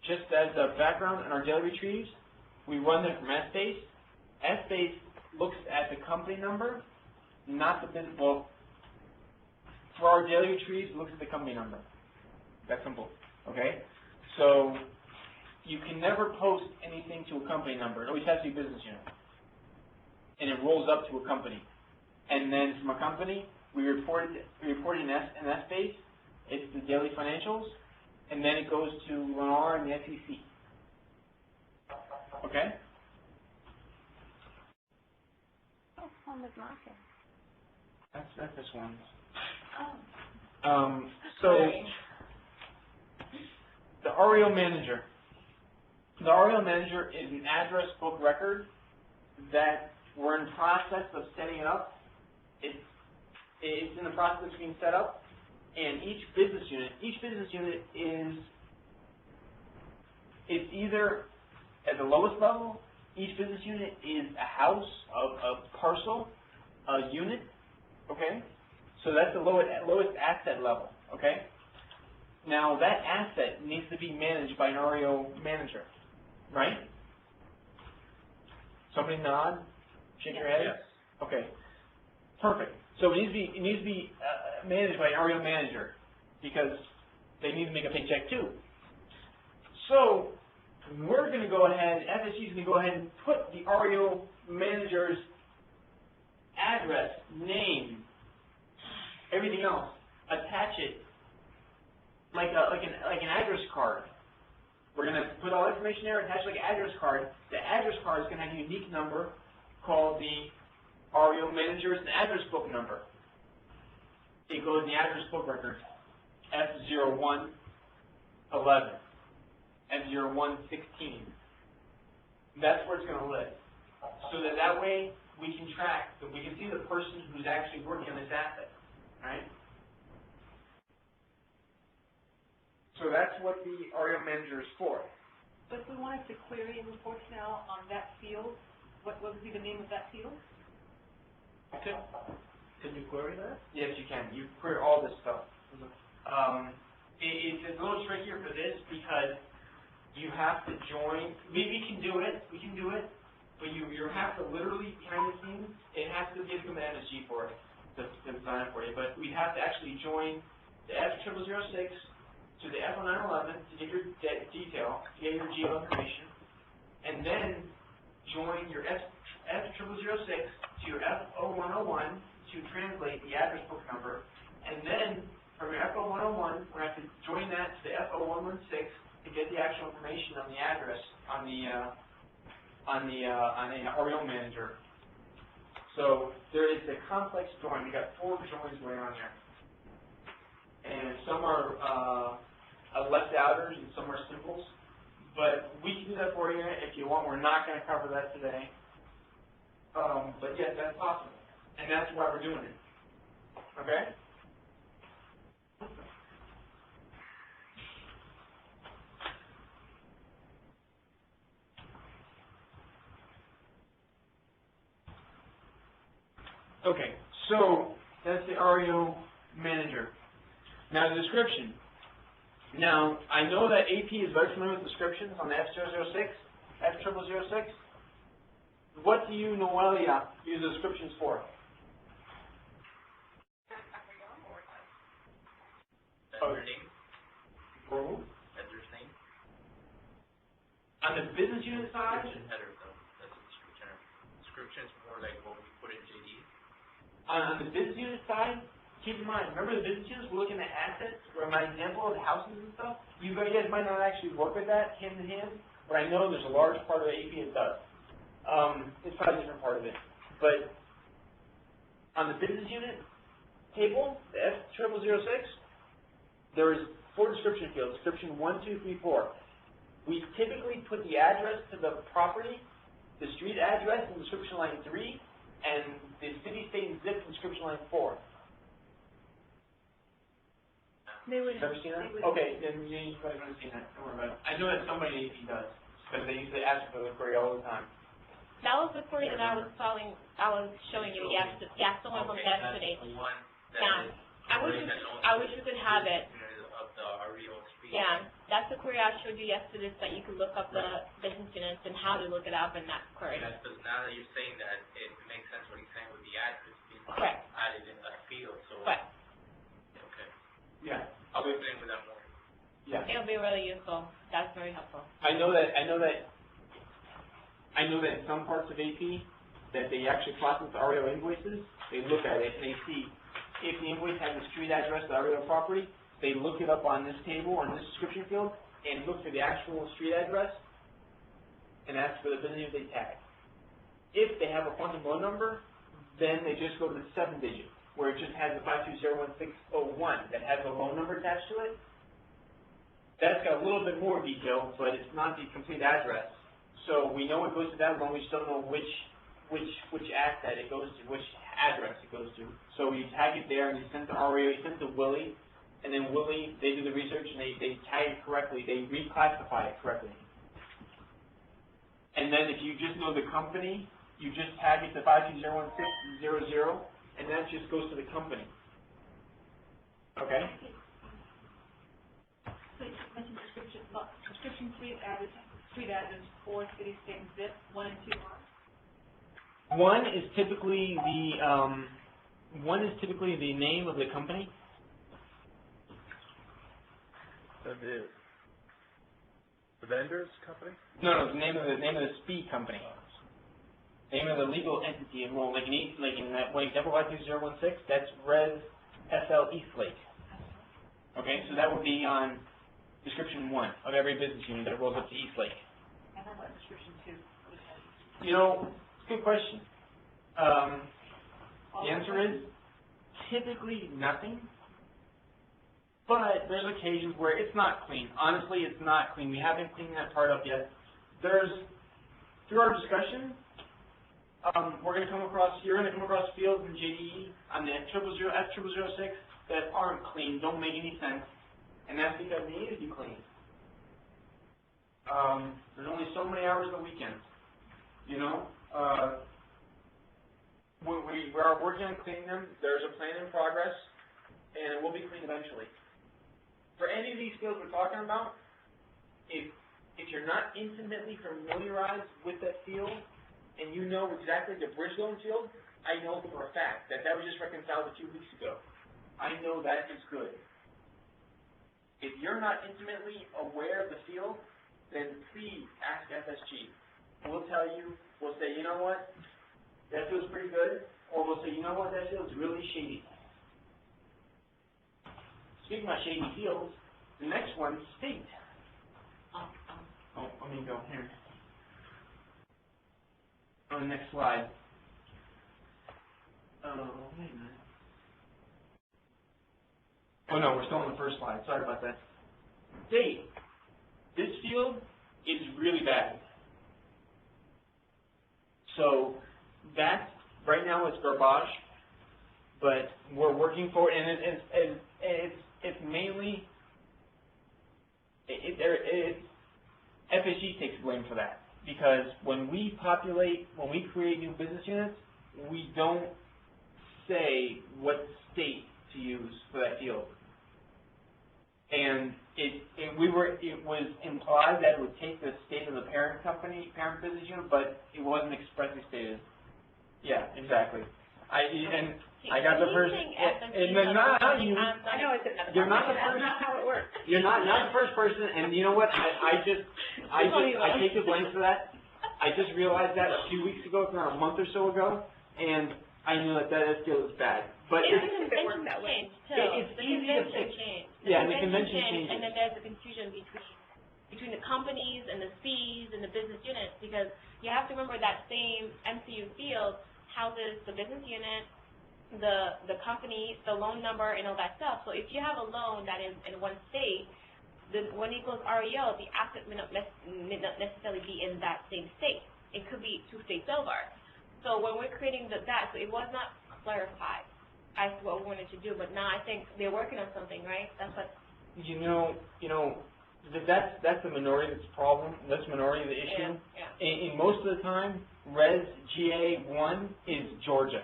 as a background in our daily retrieves, we run them from S-Base. S-Base looks at the company number, not the business. Well, for our daily retrieves, it looks at the company number. That's simple. Okay? So you can never post anything to a company number. It always has to be business unit. And it rolls up to a company. And then from a company, we report in S-Base. It's the daily financials. And then it goes to Lennar and the SEC. Okay? Oh, one was knocking. That's this one. Oh. So the REO manager. The REO manager is an address book record that we're in process of setting it up. It's in the process of being set up, and each business unit is either at the lowest level, each business unit is a house, a parcel, a unit, okay? So that's the lowest asset level, okay? Now, that asset needs to be managed by an REO manager, right? Somebody nod, shake your head? Yes. Okay, perfect. So it needs to be managed by an REO manager because they need to make a paycheck too. So we're going to go ahead, FSU is going to go ahead and put the REO manager's address, name, everything else, attach it like an address card. We're going to put all the information there, attach like an address card. The address card is going to have a unique number called the REO manager's address book number. It goes in the address book record, F0111, F0116. That's where it's going to live. So that way we can track, we can see the person who's actually working on this asset, right? So that's what the REO manager is for. But if we wanted to query ReportsNow on that field, what would be the name of that field? Okay. Can you query that? Yes, you can. You query all this stuff. It's a little trickier for this because you have to join. We can do it. But you have to literally, behind the scenes, it has to give them an MSG for it to design it for you. But we have to actually join the F0006 to the F0911 to get your detail, to get your geo information, and then join your F0006 to your F0111 to translate the address book number, and then from your F0111, we're going to have to join that to the F0116 to get the actual information on the address on the REO manager. So there is a complex join. We got 4 joins going on there, and some are left outers and some are symbols. But we can do that for you if you want. We're not going to cover that today. But yes, that's possible. And that's why we're doing it. Okay? Okay, so that's the REO manager. Now the description. Now, I know that AP is very familiar with descriptions on the F006, F0006. What do you, Noelia, use the descriptions for? Vendor name. For who? Vendor's name. On the business unit side? Description header, though. That's a description. Description is more like what we put in JDE. On the business unit side, keep in mind, remember the business units, we're looking at assets, or my example of the houses and stuff? You guys might not actually work with that hand in hand, but I know there's a large part of the AP that does. It's probably a different part of it. But on the business unit table, the F0006, there is 4 description fields, description 1, 2, 3, 4. We typically put the address to the property, the street address in description line 3, and the city, state, and zip in description line 4. They would. Ever seen that? Okay, then you probably haven't seen that. Don't worry about it. I know that somebody in AP does, because they usually ask for the query all the time. That was the query that I was showing you, yes, the one from yesterday. That's the one that Yeah. is I wish you could have it. of the REO experience. Yeah, that's the query I showed you yesterday, so that you could look up the business units and how to look it up in that query. That's because now that you're saying that, it makes sense what he's saying with the address being Correct. added in that field, so. Correct. Okay. Yeah. I'll be playing with that more. Yeah. It'll be really useful. That's very helpful. I know that in some parts of AP that they actually process the REO invoices. They look at it and they see if the invoice has a street address of the REO property. They look it up on this table or in this description field and look for the actual street address and ask for the business they tag. If they have a quantum loan number, then they just go to the 7-digit where it just has the 5201601 that has a loan number attached to it. That's got a little bit more detail, but it's not the complete address. So we know it goes to that loan, we just don't know which asset it goes to, which address it goes to. So we tag it there and we send it to REO, we send it to Willie, and then Willie, they do the research and they tag it correctly, they reclassify it correctly. And then if you just know the company, you just tag it to 5201600, and that just goes to the company. Okay? So you just mentioned description, description 3 added, street address, 4 city, state, and zip, 1 and 2 are. One is typically the name of the company. The vendor's company? No, the name of the speed company. Name of the legal entity enrolled, like in that one example 52016, that's Res SL Eastlake. Okay, so that would be on description 1 of every business unit that rolls up to Eastlake. And then what description 2? You know, good question. The answer is typically nothing, but there's occasions where it's not clean. Honestly, it's not clean. We haven't cleaned that part up yet. Through our discussion, you're going to come across fields in JDE on the F0006 that aren't clean, don't make any sense, and that's because they need to be cleaned. There's only so many hours in the weekend, you know. We are working on cleaning them. There's a plan in progress, and it will be cleaned eventually. For any of these fields we're talking about, if you're not intimately familiarized with that field, and you know exactly the bridge loan field, I know for a fact that was just reconciled a few weeks ago. I know that is good. If you're not intimately aware of the field, then please ask FSG. We'll tell you, we'll say, you know what, that feels pretty good, or we'll say, you know what, that feels really shady. Speaking about shady fields, the next one is state. Oh, let me go here. On the next slide. Oh, wait a minute. Oh no, we're still on the first slide. Sorry about that. State. This field is really bad. So that right now it's garbage, but we're working for it, and it's mainly FSG takes blame for that, because when we create new business units, we don't say what state to use for that field. And it was implied that it would take the state of the parent business unit, but it wasn't expressly stated. Yeah, exactly. I got the first. You're not how it works. You're not the first person, and you know what? I take the blame for that. I just realized that a few weeks ago, if not a month or so ago, and I knew that skill is bad. But the convention changed too. It's easy to fix. Yeah, the convention changes. And then there's a confusion between the companies and the Cs and the business units, because you have to remember that same MCU field houses the business unit, the company, the loan number, and all that stuff. So if you have a loan that is in one state, then when it goes REO, the asset may not necessarily be in that same state. It could be 2 states over. So when we're creating that, so it was not clarified as to what we wanted to do, but now I think they're working on something, right? That's what. That's the minority of the problem. That's the minority of the issue. Yeah. In most of the time, Res GA1 is Georgia.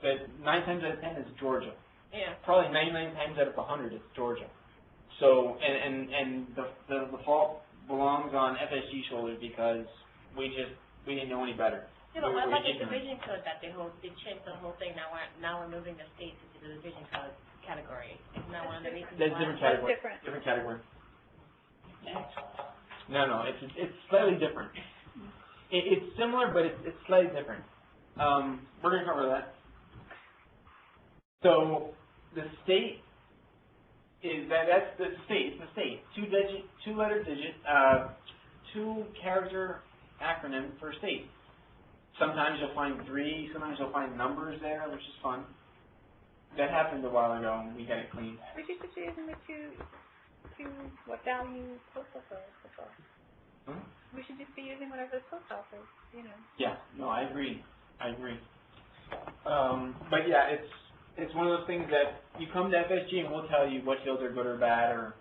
That 9 times out of 10 is Georgia. Yeah. Probably 99 times out of 100 it's Georgia. So and the fault belongs on FSG shoulders, because we didn't know any better. Yeah, but what about the division code that they changed the whole thing? Now we're moving the states into the division code category. Isn't that one of the reasons? That's different category. That's different category. No, it's slightly different. It's similar, but it's slightly different. We're going to cover that. So the state is that's the state. It's the state. 2-letter digit, 2-character acronym for state. Sometimes you'll find 3. Sometimes you'll find numbers there, which is fun. That happened a while ago, and we got it cleaned. We should just use them to what value post office. Hmm? We should just be using whatever the post office, Yeah, no, I agree. But yeah, it's one of those things that you come to FSG and we'll tell you what fields are good or bad, or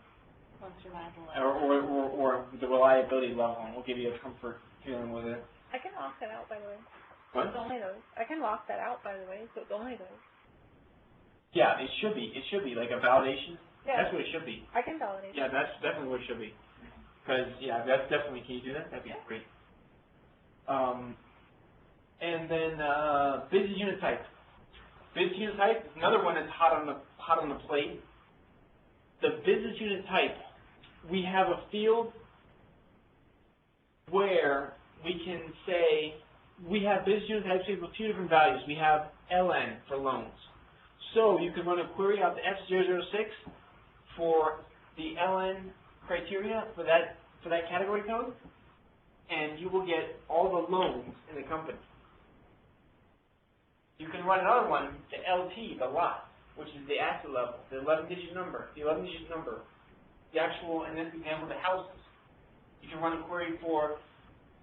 Or survival level. or the reliability level, and we'll give you a comfort feeling with it. I can lock that out, by the way. What? It's only those. I can lock that out, by the way, so it's only those. Yeah, it should be. It should be like a validation. Yeah. That's what it should be. I can validate Yeah, that's definitely what it should be. Because, yeah, that's definitely, can you do that? That'd be great. And then, business unit type. Business unit type is another one that's hot on the plate. The business unit type, we have a field where we can say, we have business unit types with two different values. We have LN for loans. So you can run a query out to F0006 for the LN criteria for that category code, and you will get all the loans in the company. You can run another one to LT, the lot, which is the asset level, the 11-digit number, the actual, and this example, the houses. You can run a query for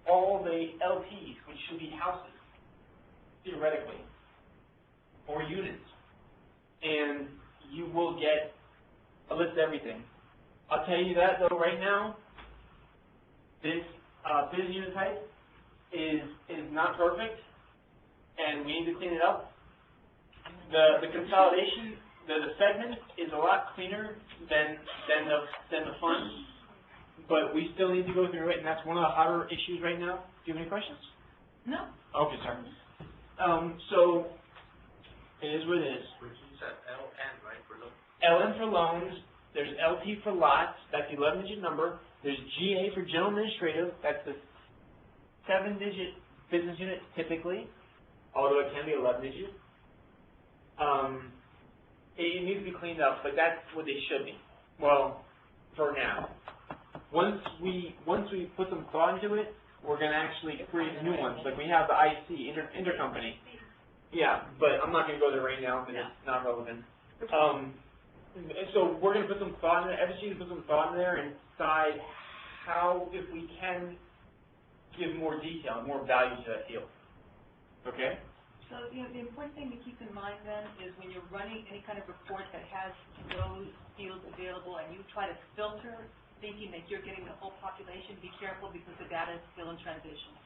all the LTs, which should be houses, theoretically, or units. And you will get a list of everything. I'll tell you that, though, right now, this business unit type is not perfect, and we need to clean it up. The consolidation, the segment is a lot cleaner than the fund, but we still need to go through it, and that's one of the hotter issues right now. Do you have any questions? No. Okay, sorry. So it is what it is. You said LN, right, for loans? LN for loans. There's LP for lots. That's the 11-digit number. There's GA for general administrative. That's the 7-digit business unit typically, although it can be 11-digit. It needs to be cleaned up, but that's what they should be. Well, for now. Once we put some thought into it, we're going to actually create new ones. Like we have the IC, intercompany. Yeah, but I'm not going to go there right now because it's not relevant. So we're going to put some thought in there. FSG is going to put some thought in there and decide how, if we can, give more detail, more value to that field. Okay? So, the important thing to keep in mind then is when you're running any kind of report that has those fields available and you try to filter thinking that you're getting the whole population, be careful because the data is still in transition.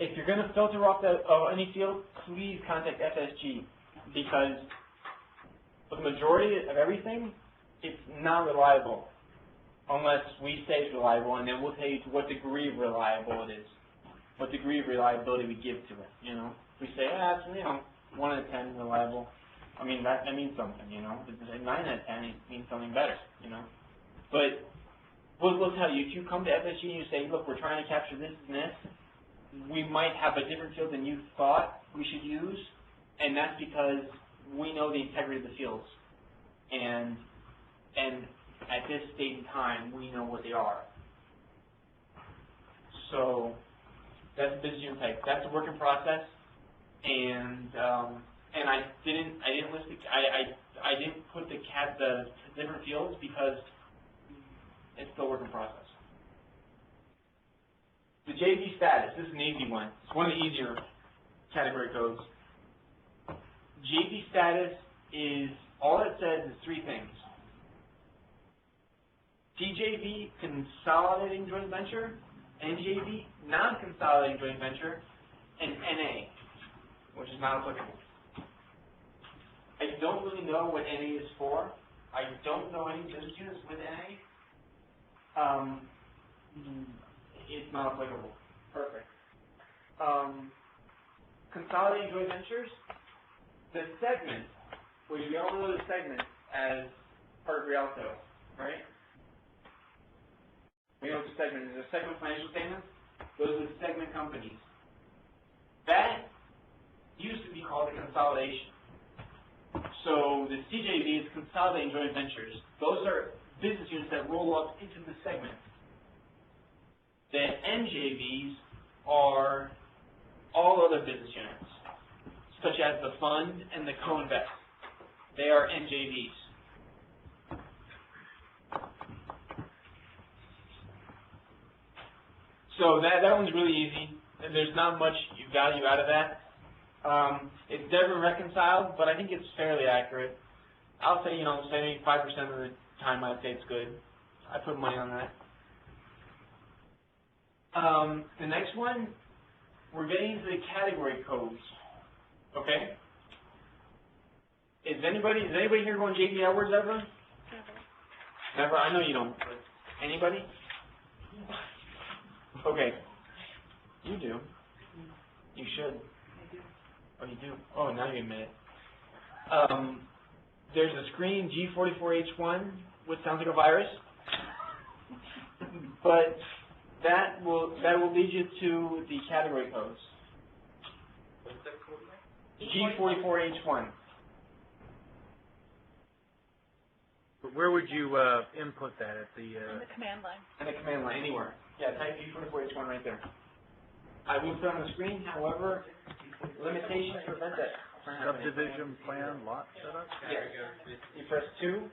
If you're going to filter off any field, please contact FSG because for the majority of everything, it's not reliable unless we say it's reliable, and then we'll tell you to what degree of reliable it is, what degree of reliability we give to it, you know. We say, it's, 1 out of 10 reliable. I mean, that means something, you know. If it's 9 out of 10, it means something better, you know. But we'll tell you, if you come to FSG and you say, look, we're trying to capture this and this, we might have a different field than you thought we should use, and that's because we know the integrity of the fields. And at this state in time, we know what they are. So that's business unit type. That's a work in process. And I didn't list I didn't put the different fields because it's still a work in process. The JV status, this is an easy one. It's one of the easier category codes. JV status is, all it says is 3 things. TJV, consolidating joint venture, NJV, non-consolidating joint venture, and NA, which is not applicable. I don't really know what NA is for. I don't know any business units with NA. It's not applicable. Perfect. Consolidating joint ventures, the segment, which we all know the segment as part of Rialto, right? We know what the segment is. A segment financial statement, those are the segment companies. That used to be called a consolidation. So the CJV is consolidating joint ventures. Those are business units that roll up into the segment. The NJVs are all other business units, such as the fund and the co-invest. They are NJVs. So that one's really easy. There's not much value out of that. It's never reconciled, but I think it's fairly accurate. I'll say, 75% of the time I'd say it's good. I put money on that. The next one, we're getting into the category codes. Okay? Is anybody here going JDE Edwards ever? Never? I know you don't. But anybody? Okay. You do. You should. I do. Oh, you do? Oh, now you admit it. There's a screen, G44H1, which sounds like a virus. But that will lead you to the category codes. What's that code like? G44H1. But where would you input that at the? On the command line. And the command line, anywhere. Yeah, type G44H1 right there. I will put it on the screen, however, limitations prevent that from happening. Subdivision plan lot setup? Yes. You press 2,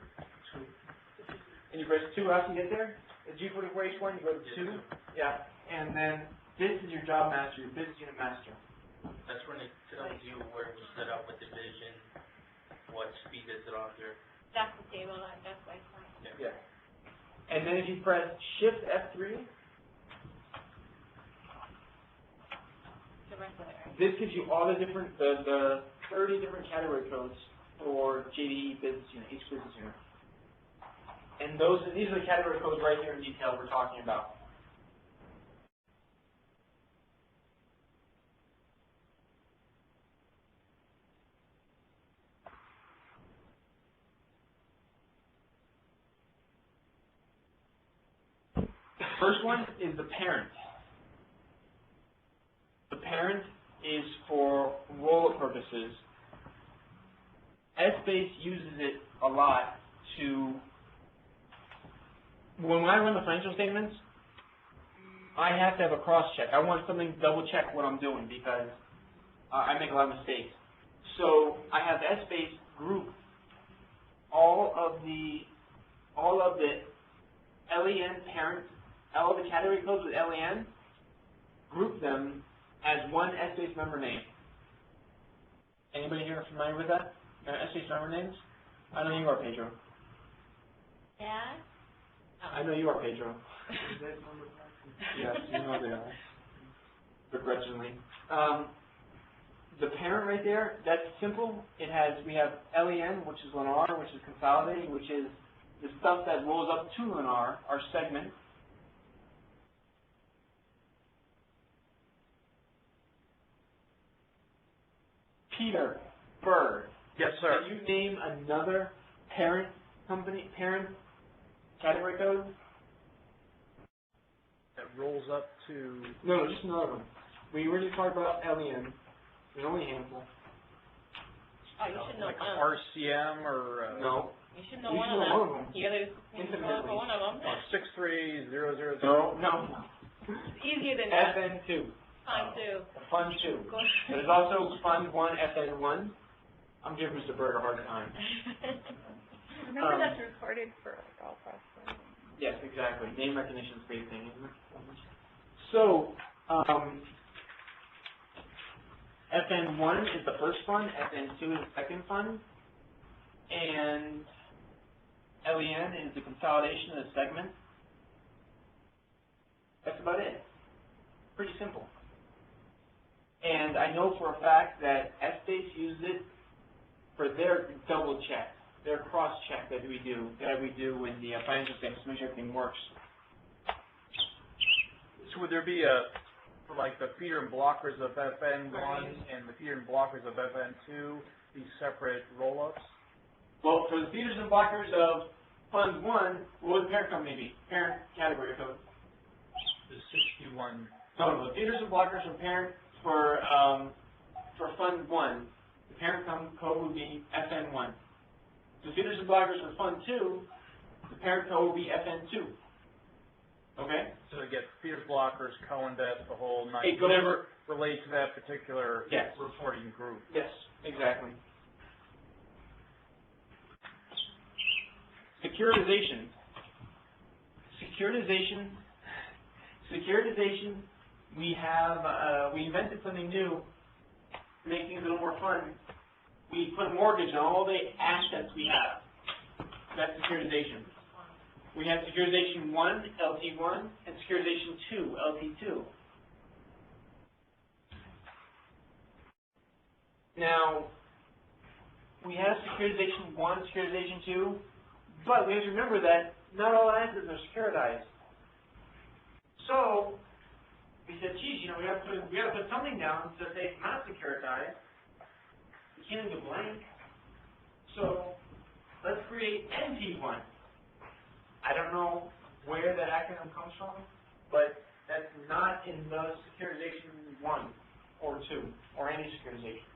and you press 2 after you get there. The G44H1, you go to 2. Yeah. And then this is your job master, your business unit master. That's when it tells you where to set up a division, what speed is it on there. That's the table, that's why it's fine. Yeah. And then if you press Shift F3, The rest of it, right? this gives you all the different, the 30 different category codes for JDE business unit, each business unit. And these are the category codes right here in detail we're talking about. The first one is the parent. The parent is for roll-up purposes. S-Base uses it a lot to, when I run the financial statements, I have to have a cross-check. I want something to double-check what I'm doing because I make a lot of mistakes. So I have S-Base group all of the LEN parent, all of the category codes with LEN, group them as one S-Base member name. Anybody here familiar with that? S-Base member names? I know you are, Pedro. Yeah? I know you are, Pedro. Yes, you know they are. Begrudgingly. The parent right there, that's simple. We have LEN, which is Lennar, which is consolidating, which is the stuff that rolls up to Lennar, our segment. Peter Bird. Yes, sir. Can you name another parent category code? That rolls up to. No, just another one. We already talked about LEN. There's only a handful. Oh, you should know Like one of them. RCM or. No. You should know You one should of know them. one of them. You gotta Intimately. know one of them. 63000. No. It's easier than that. FN2. Fine, too. Fund 2. Go There's also Fund 1, FN1. I'm giving Mr. Bird a hard time. Remember that's recorded for like all processing. Yes, exactly. Name recognition is a big thing, isn't it? So, FN1 is the first fund, FN2 is the second fund, and LEN is the consolidation of the segment. That's about it. Pretty simple. And I know for a fact that S-Base uses it for their double check, their cross check that we do in the financial statements to make sure everything works. So would there be for like the feeder and blockers of FN1 and the feeder and blockers of FN2, these separate roll-ups? Well, for the feeders and blockers of Fund 1, what would the parent company be? Parent category code. The 61. No, the feeders and blockers are parent for Fund 1. The parent code would be FN1. The feeders and blockers for Fund 2, the parent code will be FN2. Okay? So they get feeder blockers, co-index, the whole nine. It goes- Whatever relates to that particular Yes. reporting group. Yes, exactly. Securitization. Securitization, we invented something new to make things a little more fun. We put a mortgage on all the assets we have. That's securitization. we have securitization 1, LT1, and securitization 2, LT2. Now, we have securitization 1, securitization 2, but we have to remember that not all assets are securitized. So, we said, geez, you know, we have to put something down to say it's not securitized. We can't leave it blank. So, let's create NT1. I don't know where that acronym comes from, but that's not in the securitization 1 or 2 or any securitization.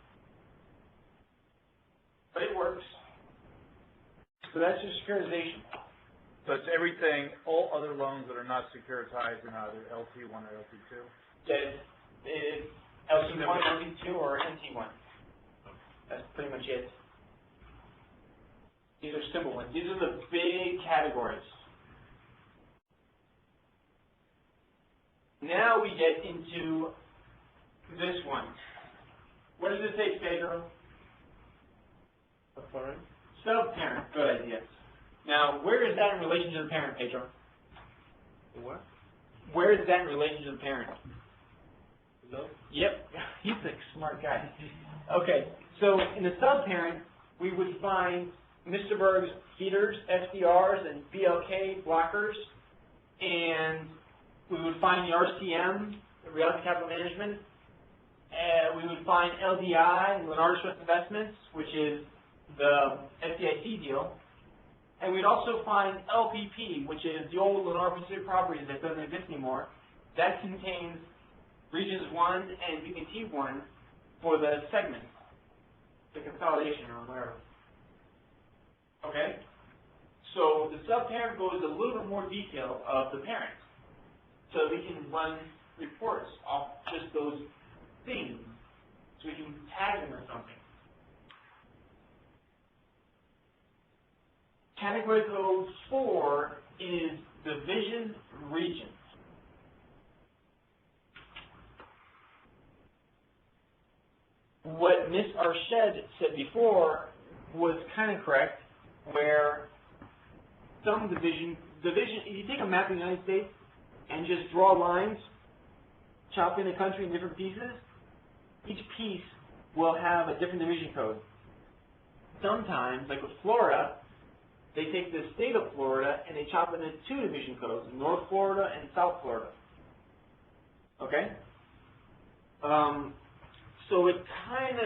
But it works. So that's your securitization. So it's everything, all other loans that are not securitized in either LT1 or LT2? Yeah, it's LT1, LT2, or NT1. That's pretty much it. These are simple ones. These are the big categories. Now we get into this one. What does it say, Pedro? Subparent. Subparent. Good idea. Now, where is that in relation to the parent, Pedro? The what? Where is that in relation to the parent? No. Yep. He's a smart guy. Okay. So in the subparent, we would find Mr. Berg's feeders, SDRs, and BLK blockers, and we would find the RCM, the Realty Capital Management. We would find LDI, Leonardo Swift Investments, which is the FDIC deal. And we'd also find LPP, which is the old Lennar Pacific Properties that doesn't exist anymore. That contains Regions 1 and BPT 1 for the segment, the consolidation or whatever. Okay? So the subparent goes a little bit more detail of the parent. So we can run reports off just those things. So we can tag them or something. Category code 4 is division region. What Ms. Arshad said before was kind of correct, where some division, if you take a map of the United States and just draw lines, chop in the country in different pieces, each piece will have a different division code. Sometimes, like with Florida, they take the state of Florida and they chop it into 2 division codes, North Florida and South Florida. Okay? So it kind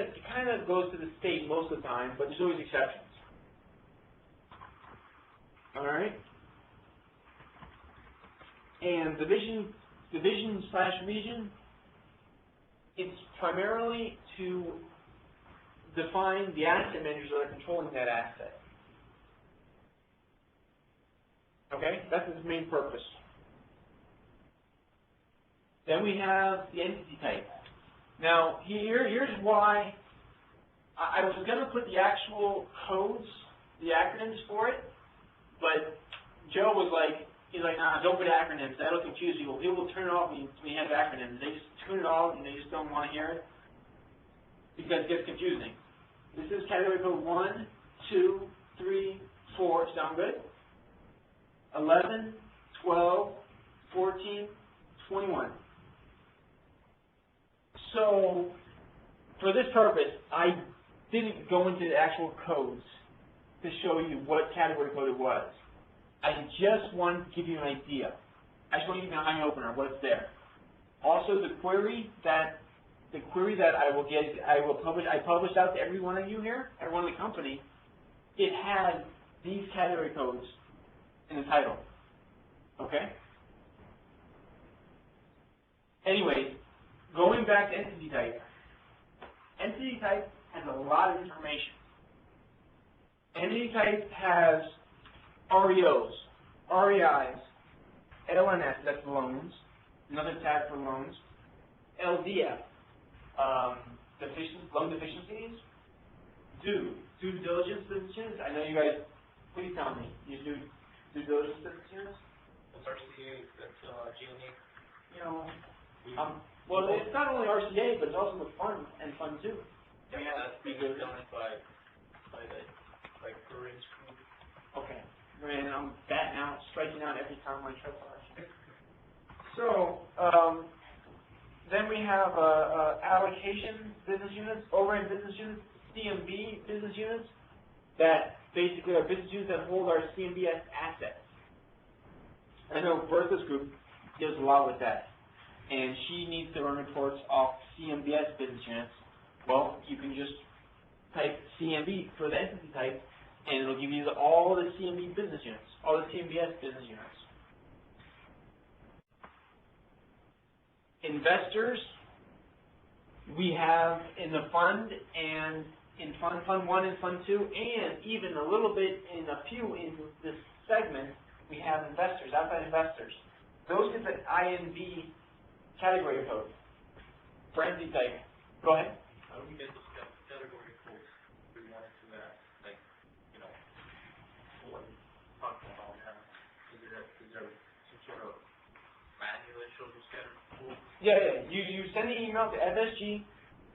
of goes to the state most of the time, but there's always exceptions. All right? And division/region, it's primarily to define the asset managers that are controlling that asset. Okay? That's its main purpose. Then we have the entity type. Now, here's why I was going to put the actual codes, the acronyms for it, but Joe was like, he's like, nah, don't put acronyms. That'll confuse people. People will turn it off when you have acronyms. They just tune it off and they just don't want to hear it because it gets confusing. This is category code 1, 2, 3, 4. Sound good? 11, 12, 14, 21. So, for this purpose, I didn't go into the actual codes to show you what category code it was. I just wanted to give you an idea. I just want to give you an eye opener, what's there. Also, the query that I published out to every one of you here, everyone in the company, it has these category codes in the title. Okay? Anyways, going back to entity type. Entity type has a lot of information. Entity type has REOs, REIs, LNS, that's loans, another tag for loans, LDF, loan deficiencies, due diligence positions. I know you guys, please tell me, you do due diligence positions? That's RCA, that's GNA. You know, well, it's not only RCA, but it's also the fund and fund too. Yeah, that's being done by the Corinne's group. Okay. Man, I'm batting out, striking out every time I try to flash. So, then we have allocation business units, overhead business units, CMB business units, that basically are business units that hold our CMBS assets. I know Bertha's group deals a lot with that, and she needs to run reports off CMBS business units. Well, you can just type CMB for the entity type, and it'll give you all the CMB business units, all the CMBS business units. Investors, we have in the fund and in Fund 1 and Fund 2, and even a little bit in a few in this segment, we have investors, outside investors. Those get the INV category code for entity type. Go ahead. How do we get those category codes? We want to that, like, you know, what we're talking about now. Is there some sort of manual that shows those category codes? Yeah. You send the email to FSG,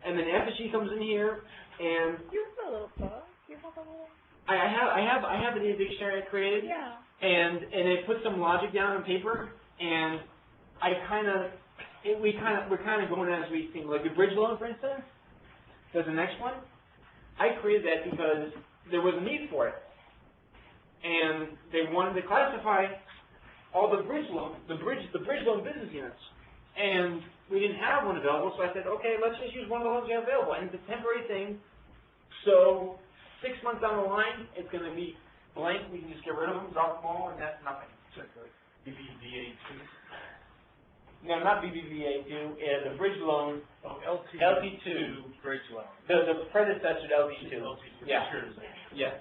and then FSG comes in here, and You have a little book. You have a little. I have a dictionary I created. Yeah. And it puts some logic down on paper, and we're kind of going as we think. Like the bridge loan, for instance, that's the next one. I created that because there was a need for it, and they wanted to classify all the bridge loan business units, and we didn't have one available. So I said, okay, let's just use one of the ones we have available, and it's a temporary thing. So 6 months down the line, it's going to be blank. We can just get rid of them, drop them all, and that's nothing. BBVA2? No, not BBVA2. The bridge loan. Oh, LT2 bridge loan. The predecessor to LT2. Yeah. Yeah.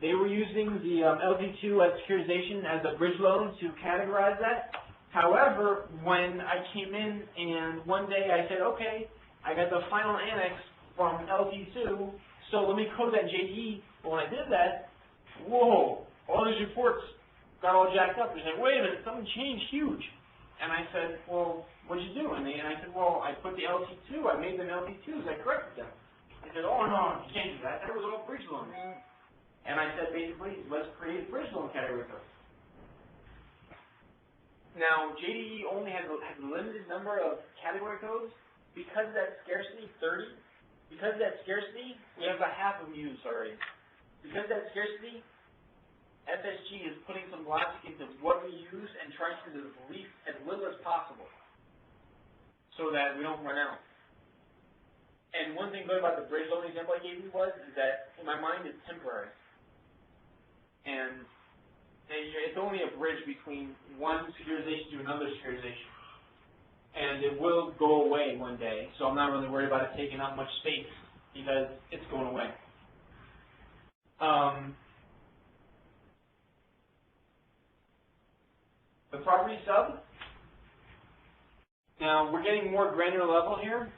They were using the LT2 as securitization as a bridge loan to categorize that. However, when I came in and one day I said, okay, I got the final annex from LT2, so let me code that JDE. But when I did that, whoa, all these reports got all jacked up. They said, wait a minute, something changed huge. And I said, well, what'd you do? And I said, well, I put the LT2, I made them LT2s, I corrected them. They said, oh, no, you can't do that. That was all bridge loans. And I said, basically, let's create bridge loan category code. Now, JDE only has a limited number of category codes. Because of that scarcity, 30, because of that scarcity, we have about half of them used already. Because of that scarcity, FSG is putting some logic into what we use and trying to do as little as possible so that we don't run out. And one thing good about the bridge loan example I gave you is that, in my mind, it's temporary. And it's only a bridge between one securitization to another securitization. And it will go away one day, so I'm not really worried about it taking up much space because it's going away. The property sub. Now, we're getting more granular level here.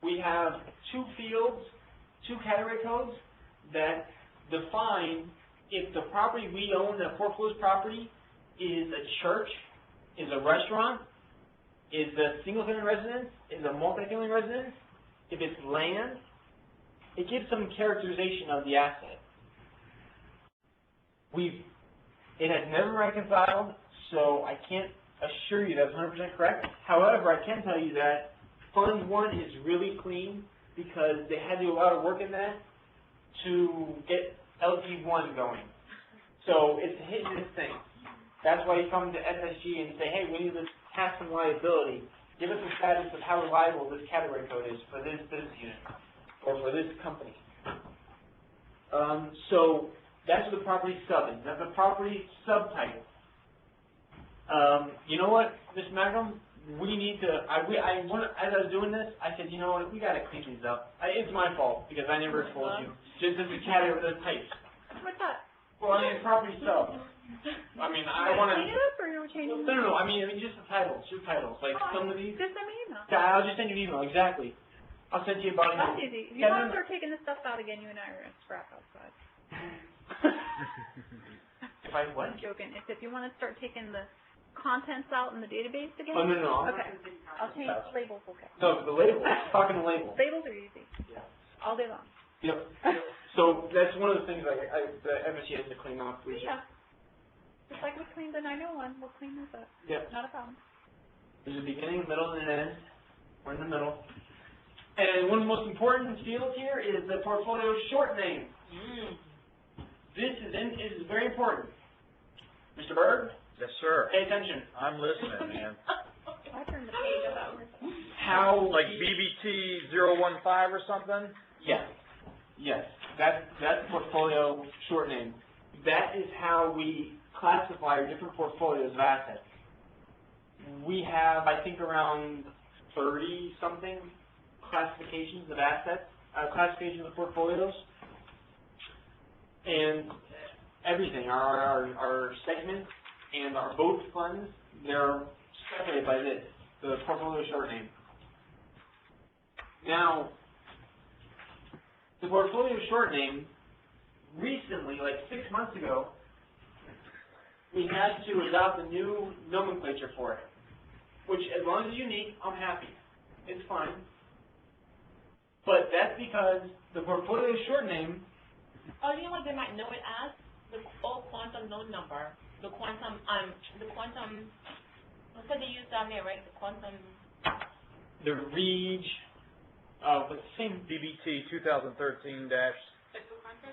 We have two fields, two category codes that define if the property we own, the foreclosed property, is a church, is a restaurant, is a single-family residence, is a multi-family residence, if it's land, it gives some characterization of the asset. It has never reconciled, so I can't assure you that's 100% correct. However, I can tell you that Fund 1 is really clean because they had to do a lot of work in that to get LT1 going. So it's a hit and miss thing. That's why you come to FSG and say, hey, we need this tax and liability. Give us a status of how reliable this category code is for this business unit or for this company. So that's what the property sub is. That's a property subtype. You know what, Ms. Magrum? We need to, as I was doing this, I said, you know what, we got to clean these up. It's my fault because I never told you. Just as a category, the types. What's that? Well, I mean, property sub. I mean, I want to. Clean it up or you're changing it? No. I mean, just the titles. Just titles. Like some of these. Just send me an email. Yeah, I'll just send you an email. Exactly. I'll send you about That's easy. If you want to start taking this stuff out again, you and I are going to scrap outside. If I what? I'm joking. If you want to start taking the contents out in the database again. Oh, no. Okay. I'll change labels. Okay. No, the labels. Talking the labels. Labels are easy. Yeah. All day long. Yep. So that's one of the things the she has to clean off. Yeah. Just like we cleaned the 901, we'll clean this up. Yep. Not a problem. There's a beginning, middle, and an end. We're in the middle. And one of the most important fields here is the portfolio short name. This is very important. Mr. Berg? Yes, sir. Pay attention. I'm listening, man. I turned the page up. How Like BBT 015 or something? Yes. Yes. That's the portfolio short name. That is how we classify our different portfolios of assets. We have, I think, around 30-something classifications of assets, classifications of portfolios, and everything, our segments and our both funds, they're separated by this, the portfolio short name. Now, the portfolio short name, recently, like 6 months ago, we had to adopt a new nomenclature for it, which, as long as it's unique, I'm happy. It's fine. But that's because the portfolio short name. Oh, you know what they might know it as? The quantum node number. The quantum, what's that they use down there, right? The quantum. The REAG, but the same. BBT 2013-1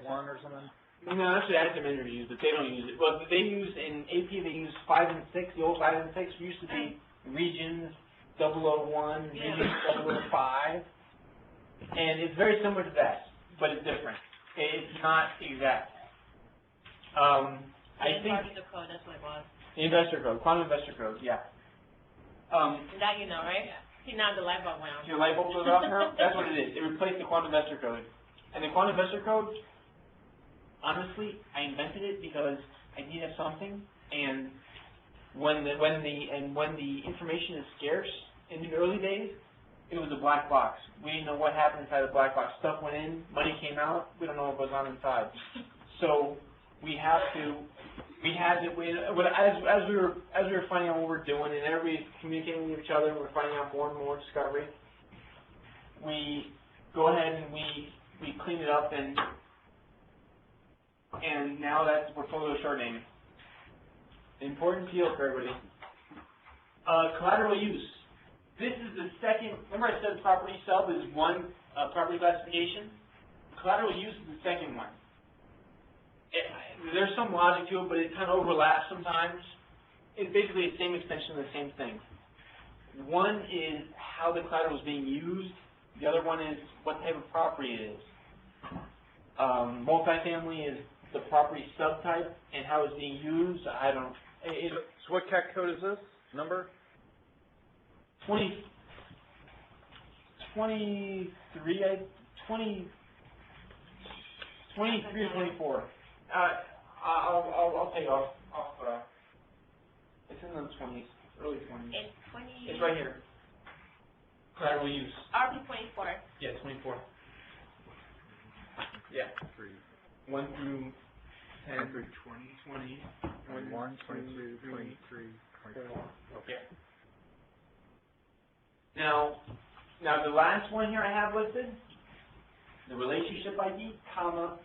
or something? No, actually, I had some interviews, but they don't use it. Well, they use, in AP, they use 5 and 6, the old 5 and 6 used to be Regions 001, Regions 005. And it's very similar to that, but it's different. It's not exact. I think The code, that's what it was. the investor code, quantum investor code, yeah. That you know, right? See, now the light bulb went on. Your light bulb goes off now? That's what it is. It replaced the quantum investor code. And the quantum investor code, honestly, I invented it because I needed something, and when the information is scarce in the early days, it was a black box. We didn't know what happened inside the black box. Stuff went in, money came out. We don't know what goes on inside. So we had to. As we were finding out what we're doing, and everybody's communicating with each other, and we're finding out more and more discovery. We go ahead and we clean it up, and now that's the portfolio short name. Important field for everybody. Collateral use. This is the second. Remember I said property sub is one property classification? Collateral use is the second one. There's some logic to it, but it kind of overlaps sometimes. It's basically the same extension of the same thing. One is how the collateral is being used. The other one is what type of property it is. Multifamily is the property subtype, and how it's being used, I don't. So what CAC code is this? Number? 23 or 24. I'll take off. It's in the 20s, early 20s. It's 20. It's right here. Collateral use. RP24. Yeah, 24. Yeah. 1 through 10. 1 through 20. 21, 22, 23, 24. Okay. Now the last one here I have listed, the relationship ID, comma,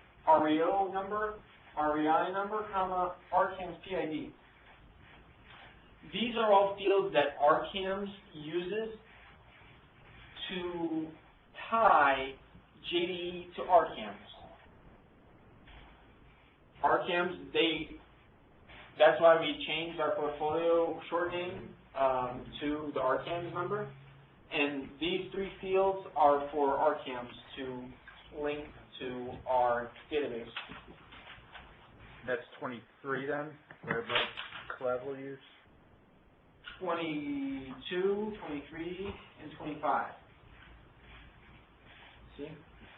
REO number, REI number, comma, RCAM's PID. These are all fields that RCAMS uses to tie JDE to RCAMS. RCAMS, that's why we changed our portfolio short name to the RCAMS number. And these three fields are for RCAMS to link to our database. That's 23 then? Where the collateral use? 22, 23, and 25. See?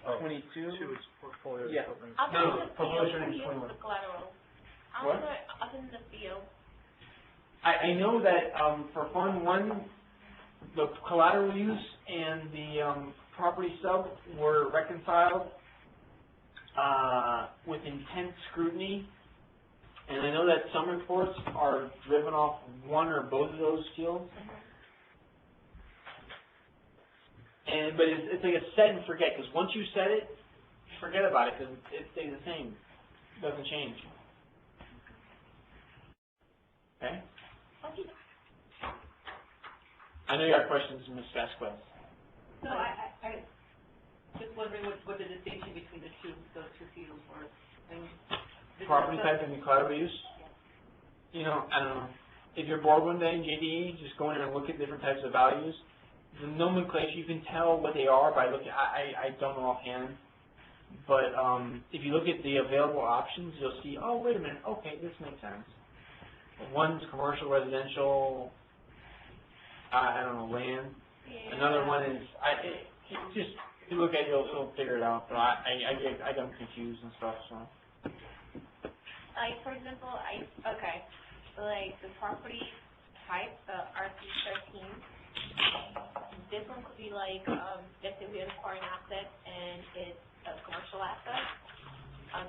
Oh, 22. 2 is portfolio. Yeah. Other than the portfolio field, short name who is uses 21. the collateral? What? Other than the field. I know that for Fund 1, the collateral use and the property sub were reconciled with intense scrutiny, and I know that some reports are driven off one or both of those fields. But it's like a set and forget, because once you set it, forget about it, because it stays the same. doesn't change. Okay? I know you got questions, Ms. Vasquez. No, I just wondering what the distinction between those two fields were. Property type and declarable use? You know, I don't know. If you're bored one day in JDE, just go in and look at different types of values. The nomenclature, you can tell what they are by looking, I don't know offhand. But if you look at the available options, you'll see, oh, wait a minute, okay, this makes sense. One's commercial, residential, I don't know, land. Yeah. Another one is, just, if you look at it, you'll figure it out. But I got confused and stuff, so. Like, for example, okay, like the property type, the RC13, this one could be like, let's say we acquire an asset and it's a commercial asset,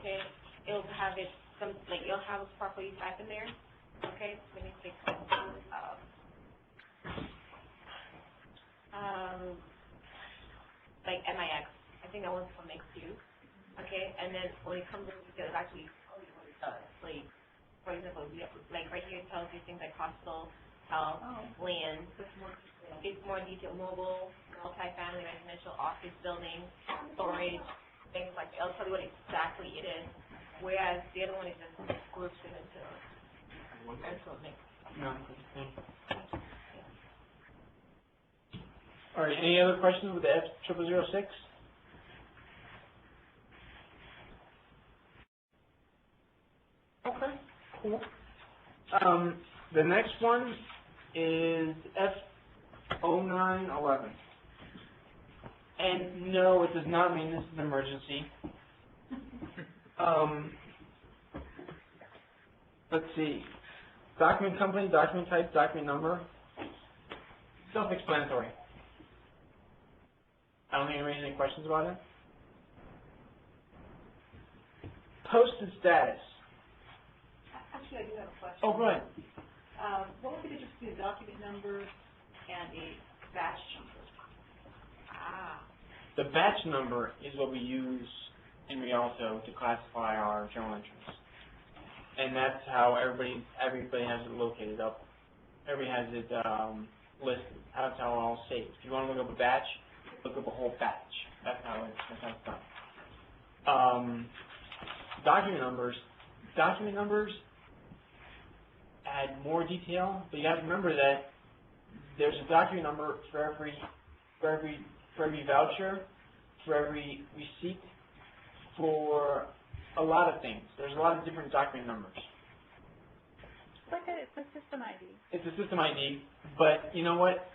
okay, it'll have it'll have a property type in there, okay, let me take like MIX, I think that one's for mixed use, okay, and then when it comes to it actually like, for example, we have, like right here it tells you things like hospital, health, land. It's more detailed, mobile, multi-family, residential, office building, storage, things like that. It'll tell you what exactly it is. Whereas the other one is just groups it into a mix. No. All right. Any other questions with the F0006? Okay, cool. The next one is F0911. And no, it does not mean this is an emergency. Let's see. Document company, document type, document number. Self-explanatory. I don't think anybody has any questions about it. Posted status. Actually, I do have a question. Oh, go ahead. What would be the difference between a document number and a batch number? The batch number is what we use in Rialto to classify our journal entries. And that's how everybody has it located up. Everybody has it listed. That's how it all saved. If you want to look up a batch, look up a whole batch. That's how it's done. Document numbers add more detail, but you have to remember that there's a document number for every voucher, for every receipt, for a lot of things. There's a lot of different document numbers. It's a system ID. It's a system ID, but you know what?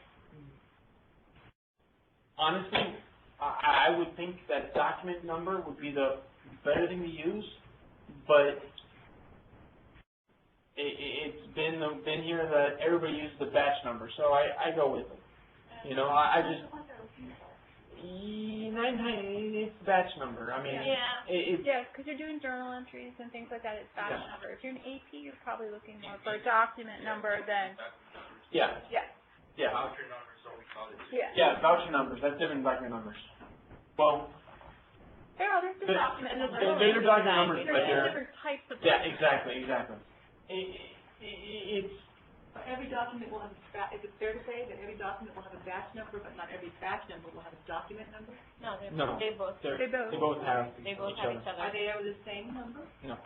Honestly, I would think that document number would be the better thing to use, but it's been here that everybody uses the batch number, so I go with it. You know, I just 9 it's batch number. I mean, yeah, because you're doing journal entries and things like that. It's batch number. If you're an AP, you're probably looking more for a document number than. Yeah. Voucher numbers, so we call it. Yeah, voucher numbers. That's different document numbers. Well. There are different document numbers. They're document numbers, but they're different types of. Yeah, exactly. It's. Every document will have is it fair to say that every document will have a batch number, but not every batch number will have a document number? No, No. They both They both have each other. Are they ever the same number? No.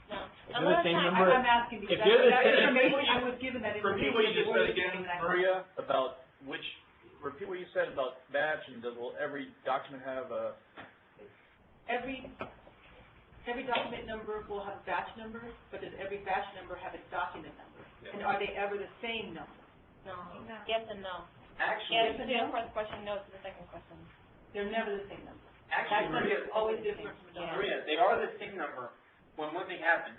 If they're the same number. I'm asking because if they're the that same, information I was given that Repeat information. what you just said again, Maria, about repeat what you said about batch, and will every document have a... Every document number will have a batch number, but does every batch number have a document number? Yeah. And are they ever the same number? No. Yes and no. Actually, yes to the first question, no to the second question. They're never the same number. Actually, Maria, is always different from the Maria, they are the same number when one thing happens.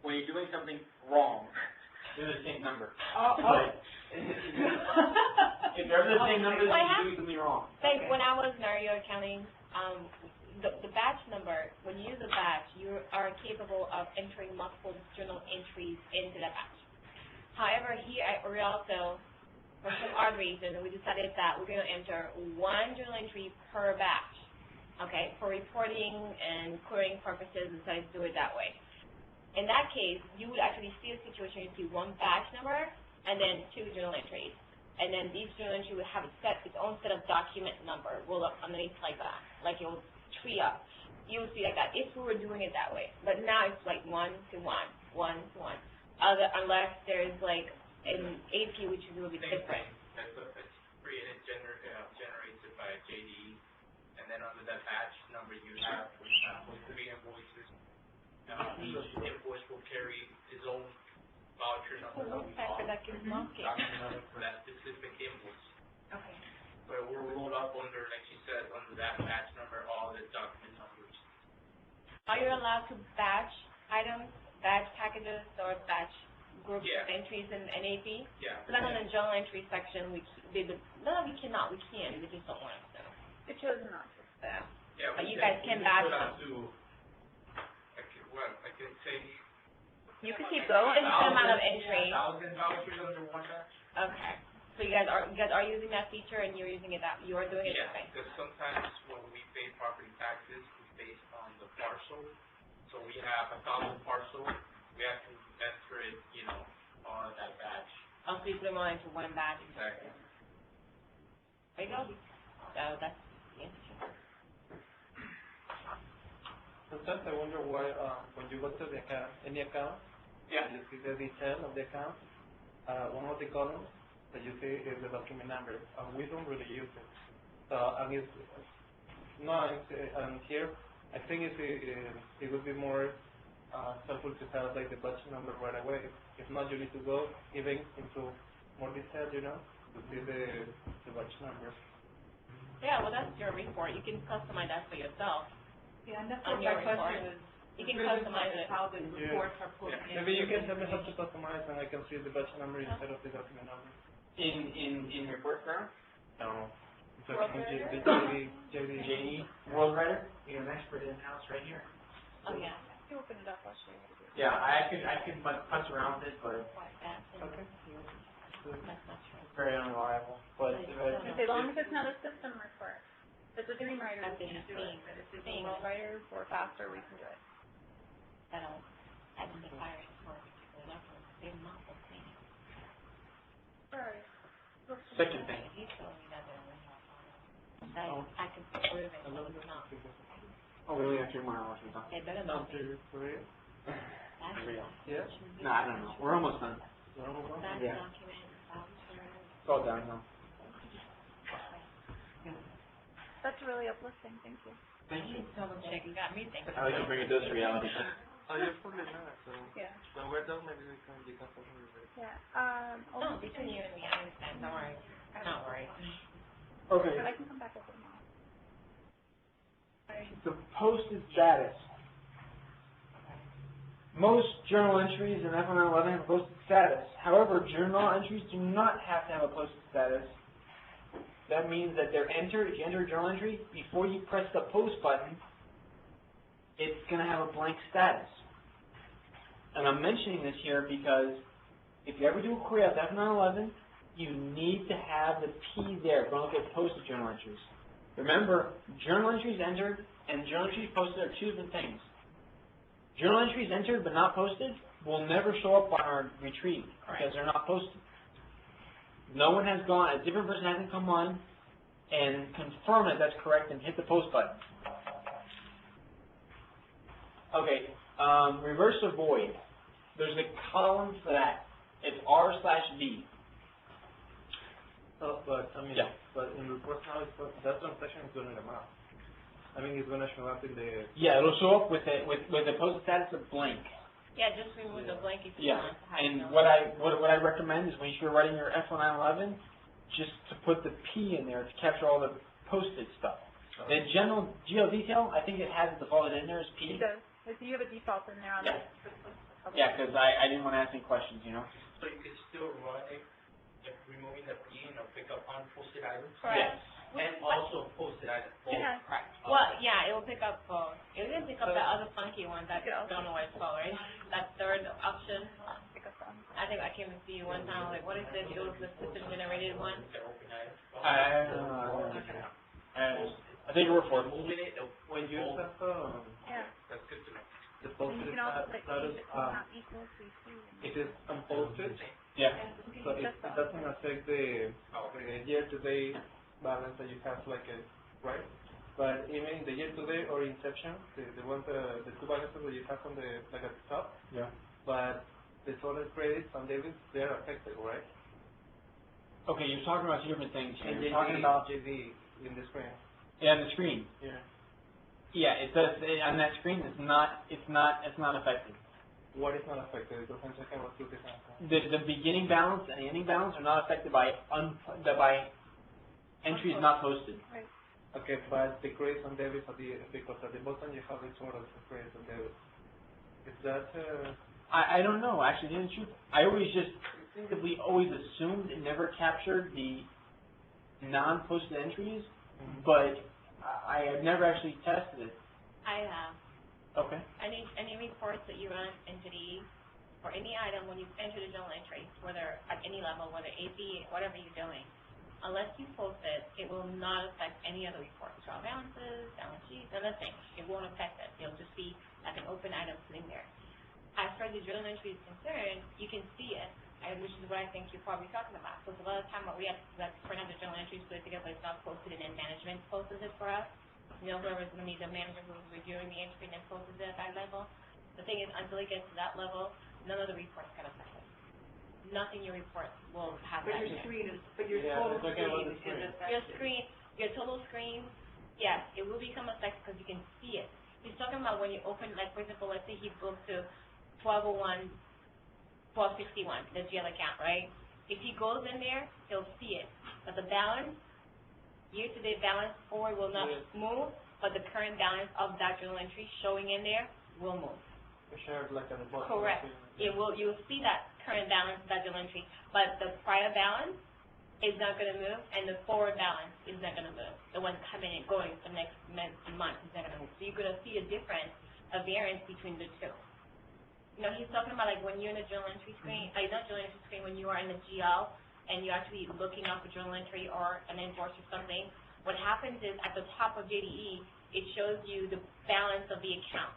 When you're doing something wrong, they're the same number. But if they're the same number, then you're doing something wrong. Like when I was in REO accounting, the batch number, when you use a batch, you are capable of entering multiple journal entries into that batch. However, here at Rialto, for some odd reason, we decided that we're going to enter one journal entry per batch. okay, for reporting and querying purposes, decided to do it that way. In that case, you would actually see a situation, you see one batch number, and then two journal entries. And then each journal entry would have its own set of document number rolled up underneath like that, like it will tree up. You would see like that if we were doing it that way. But now it's like 1 to 1, 1 to 1. Unless there's like an AP, which is a little bit different. It's created, generated by JDE, and then under that batch number you have, for example, 3 invoices. Each invoice will carry its own voucher number that we call document number for that specific invoice. Okay. But we're rolled up under, like she said, under that batch number, all the document numbers. Are you allowed to batch items, batch packages, or batch group entries in NAP? Yeah. So then on the journal entry section, we cannot. We can't. We just don't want us to. They chose not to. Yeah. But you guys can batch them. I can say. You can keep going. It's the amount of entry. 1,000 vouchers under one batch. Okay. So you guys are using that feature, and you're using it that you are doing it that way. Because sometimes when we pay property taxes, it's based on the parcel. So we have 1,000 parcels. We have to enter it, on that batch. Oh, so you put them all into one batch. Exactly. There you go. So that's the answer. Sometimes I wonder why, when you go to any account, you see the detail of the account, one of the columns that you see is the document number, and we don't really use it. So, and here, I think it would be more helpful to have like the batch number right away. If not, you need to go even into more detail, to see the batch number. Yeah, well, that's your report. You can customize that for yourself. Yeah, and that's On what your my question report. is. You can customize it. How the reports are put in. Maybe you can tell me how to customize, and I can see the batch number instead of the document number. In ReportsNow? No. So World JDE World Writer? You're an expert in-house right here. Oh, yeah. You open it up, I'll show you. Yeah, I can punch around it, but Okay. That's not true. it's very unreliable. But As long as it's not a system report. If it's a dream writer, I've we been can do it. seeing- But if it's a seeing world writer or faster, we can do it. I don't the fire for whatever. They're not the same. Sorry. second thing. He told me that they're I can prove it, but it's not. Oh, we only have 3 more hours to talk. They better not be. For real? That's Real. Yeah? No, I don't know. We're almost done. That's Yeah. document, voucher. It's all done now. That's really uplifting, thank you. Thank you. Double check, you got me thinking. I like to bring it to this reality. Oh, you're fully not, so. Yeah. When we're done, maybe you can talk over it. Yeah, No, between you and me, I understand, don't worry. Don't worry. Okay. but I can come back over tomorrow. The posted status. Most journal entries in F0911 have a posted status. However, journal entries do not have to have a posted status. That means that they're entered, if you enter a journal entry, before you press the post button, it's going to have a blank status. And I'm mentioning this here because if you ever do a query out of F0911, you need to have the P there. Don't get posted journal entries. Remember, journal entries entered and journal entries posted are 2 different things. Journal entries entered but not posted will never show up on our retrieve because they're not posted. No one has gone, a different person hasn't come on and confirmed that that's correct and hit the post button. Okay, reverse or void. There's a column for that. It's R/V. Oh, but, I mean, Yeah. but in ReportsNow, that transaction is going to come out. I mean, it's going to show up in the... Yeah, it'll show up with the posted status of blank. Yeah, just remove the blank if you Yeah, want to hide and them. what I recommend is when you're writing your F0911, just to put the P in there to capture all the posted stuff. The general geo detail, I think it has it defaulted in there as P. It does. You have a default in there on Yeah. the. Yeah, because I didn't want to ask any questions, So you can still run it, if removing the P, pick up unposted items? Yes. And also posted items. Yeah. Right. Well, yeah, it will pick up both. It will pick up the other funky one that Yeah. I don't know what it's called, right? That third option. Pick up on. I think I came to see you one time, like, what is this? It was the system generated one. The open items. I don't know. I think we're for moving it, When you Oh. have, Yeah. that's good to know. the And posted you can also put status, if it's not equal to two. it is unposted, Yeah. so it doesn't affect the year-to-date balance that you have, like a, right? But even in the year-to-date or inception, the ones, the two balances that you have on the, like at the top, Yeah. but the total credits and debits, they're affected, right? Okay, you're talking about two different things. And You're talking about JD in the screen. yeah, on the screen. Yeah. Yeah, it does on that screen. It's not affected. What is not affected? Because I'm talking about two different things. The beginning balance and the ending balance are not affected by entries not posted. Right. Okay, but the credits and debits at the, because at the bottom you have the total for credits and debits. Is that, I don't know. Actually, in the truth, I always just instinctively always assumed it never captured the non-posted entries, but I have never actually tested it. I have. Okay. Any reports that you run in JDE for any item when you enter the journal entry, whether at any level, whether AP, whatever you're doing, unless you post it, it will not affect any other reports. Trial balances, balance sheets, nothing. It won't affect it. It'll just be like an open item sitting there. As far as the journal entry is concerned, you can see it, which is what I think you're probably talking about. So a lot of time what we have to do is print out the journal entries, put it together, but it's not posted, and then management posts it for us. You know, whoever's going to be the manager who's reviewing the entry and then posts it at that level. The thing is, until it gets to that level, none of the reports can affect it. Nothing your report will have But that your in it. screen is, but your Yeah, total it's okay screen with the screen. is Your affected. screen, your total screen, yes, it will become affected because you can see it. He's talking about when you open, like for example, let's say he booked to 1201, 1261, the GL account, right? If he goes in there, he'll see it. But the balance, year-to-date balance forward will not move, but the current balance of that journal entry showing in there will move. shared like at the bottom? Correct. It will, you'll see that current balance, that journal entry, but the prior balance is not gonna move, and the forward balance is not gonna move. The one coming and going the next month is not gonna move. So you're gonna see a difference, a variance between the two. You know, he's talking about like when you're in a journal entry screen, not journal entry screen, when you are in the GL, and you're actually looking up a journal entry or an invoice or something, what happens is at the top of JDE, it shows you the balance of the account.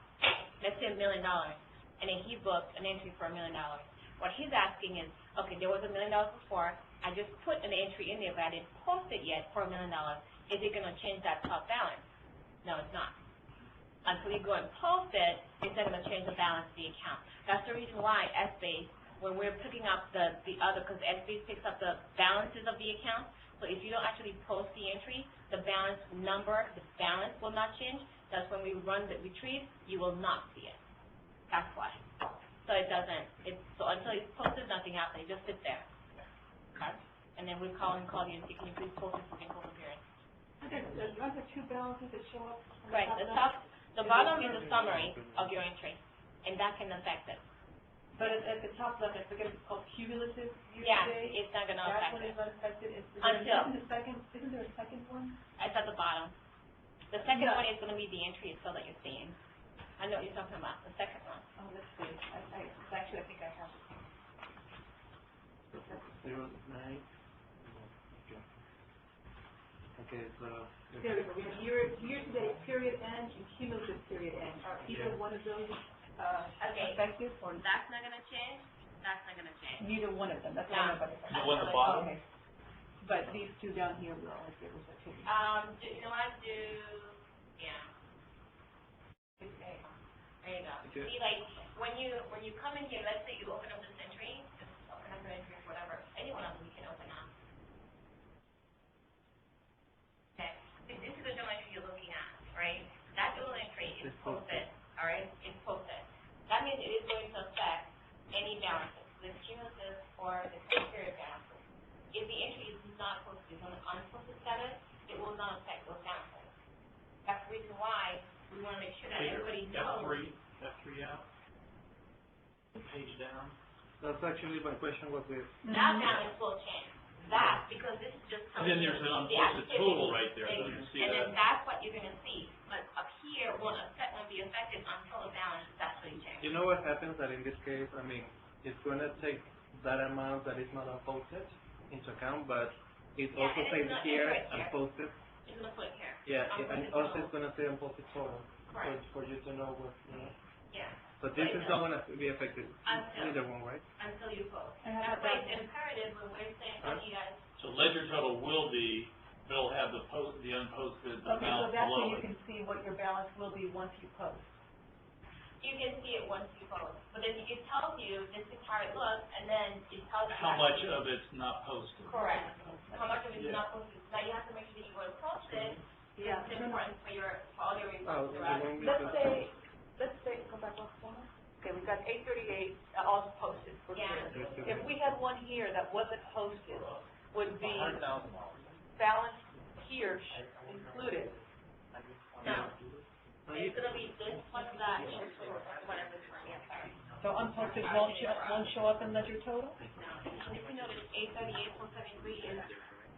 Let's say $1 million, and then he booked an entry for $1 million. What he's asking is, okay, there was $1 million before, I just put an entry in there, but I didn't post it yet for $1 million. Is it gonna change that top balance? No, it's not. Until you go and post it, it's not gonna change the balance of the account. That's the reason why S-Base, when we're picking up the other, because S-Base picks up the balances of the account, so if you don't actually post the entry, the balance number, the balance will not change. That's when we run the retrieve, you will not see it. That's why. So it doesn't, so until it's posted, nothing happens, it just sits there. Okay? And then we call you and say, can you please post it so we can post the period? Aren't there two balances that show up? on Right, the top, the bottom is a summary of your entry, and that can affect it. But at the top left, I forget, it's called cumulative Yeah, year-to-date. it's not gonna That's affect when it. it's unaffected. Until. Isn't there a second one? It's at the bottom. The second No. one is gonna be the entry itself that you're seeing. I know what you're talking about, the second one. Oh, let's see. Actually, I think I have it. 09. Okay, so. There we go. We have year-to-date period end and cumulative period end. Are either one of those, Okay. effective or That's not gonna change, that's not gonna change. neither one of them? That's what I know about the The one at the bottom? Okay. But these two down here will always get activity. You know what, yeah. There you go. Okay. See, like, when you come in here, let's say you open up this entry, just open up the entry, whatever, any one of them you can open up. Okay, this is the journal entry you're looking at, right? That journal entry is posted, all right? It's posted. That means it is going to affect any balances, the cumulative or the period balances. If the entry is not posted, it's on an unposted status, it will not affect those balances. That's the reason why we want to make sure that everybody knows. F3 out. Page down. That's actually my question was this. That balance will change. That, because this is just And then there's an the unposted activity. total right there, so you see And then that. that's what you're gonna see. But up here won't be affected until the balance is actually changed. You know what happens that in this case, I mean, it's gonna take that amount that is not unposted into account, but it Yeah, also and it's says not- here it's right here. unposted. It's gonna put it here. Yeah, and also it's gonna say unposted total, Correct. for you to know what, Yeah. But this is not gonna be affected, Until- either one, right? Until you post. And how That's about why that? it's imperative when we're saying, Huh? you guys, So ledger total will be, but it'll have the unposted Okay, so amount that's where below you it. can see what your balance will be once you post. you can see it once you post. But then it tells you, this is how it looks, and then it tells you. How much of it's not posted. Correct. How much of it is Yeah. not posted. Now you have to make sure that you want to post it. Yeah. It's important for all your Oh, reports, the right? one with Let's the- say, go back one more. Okay, we've got 838, all posted for Yeah. sure. If we had one here that wasn't posted, would be $100,000. balance here included? No. It's gonna be this plus that, whatever it's worth. Yeah, sorry. So unposted won't show up in ledger total? If you notice, 838,473 is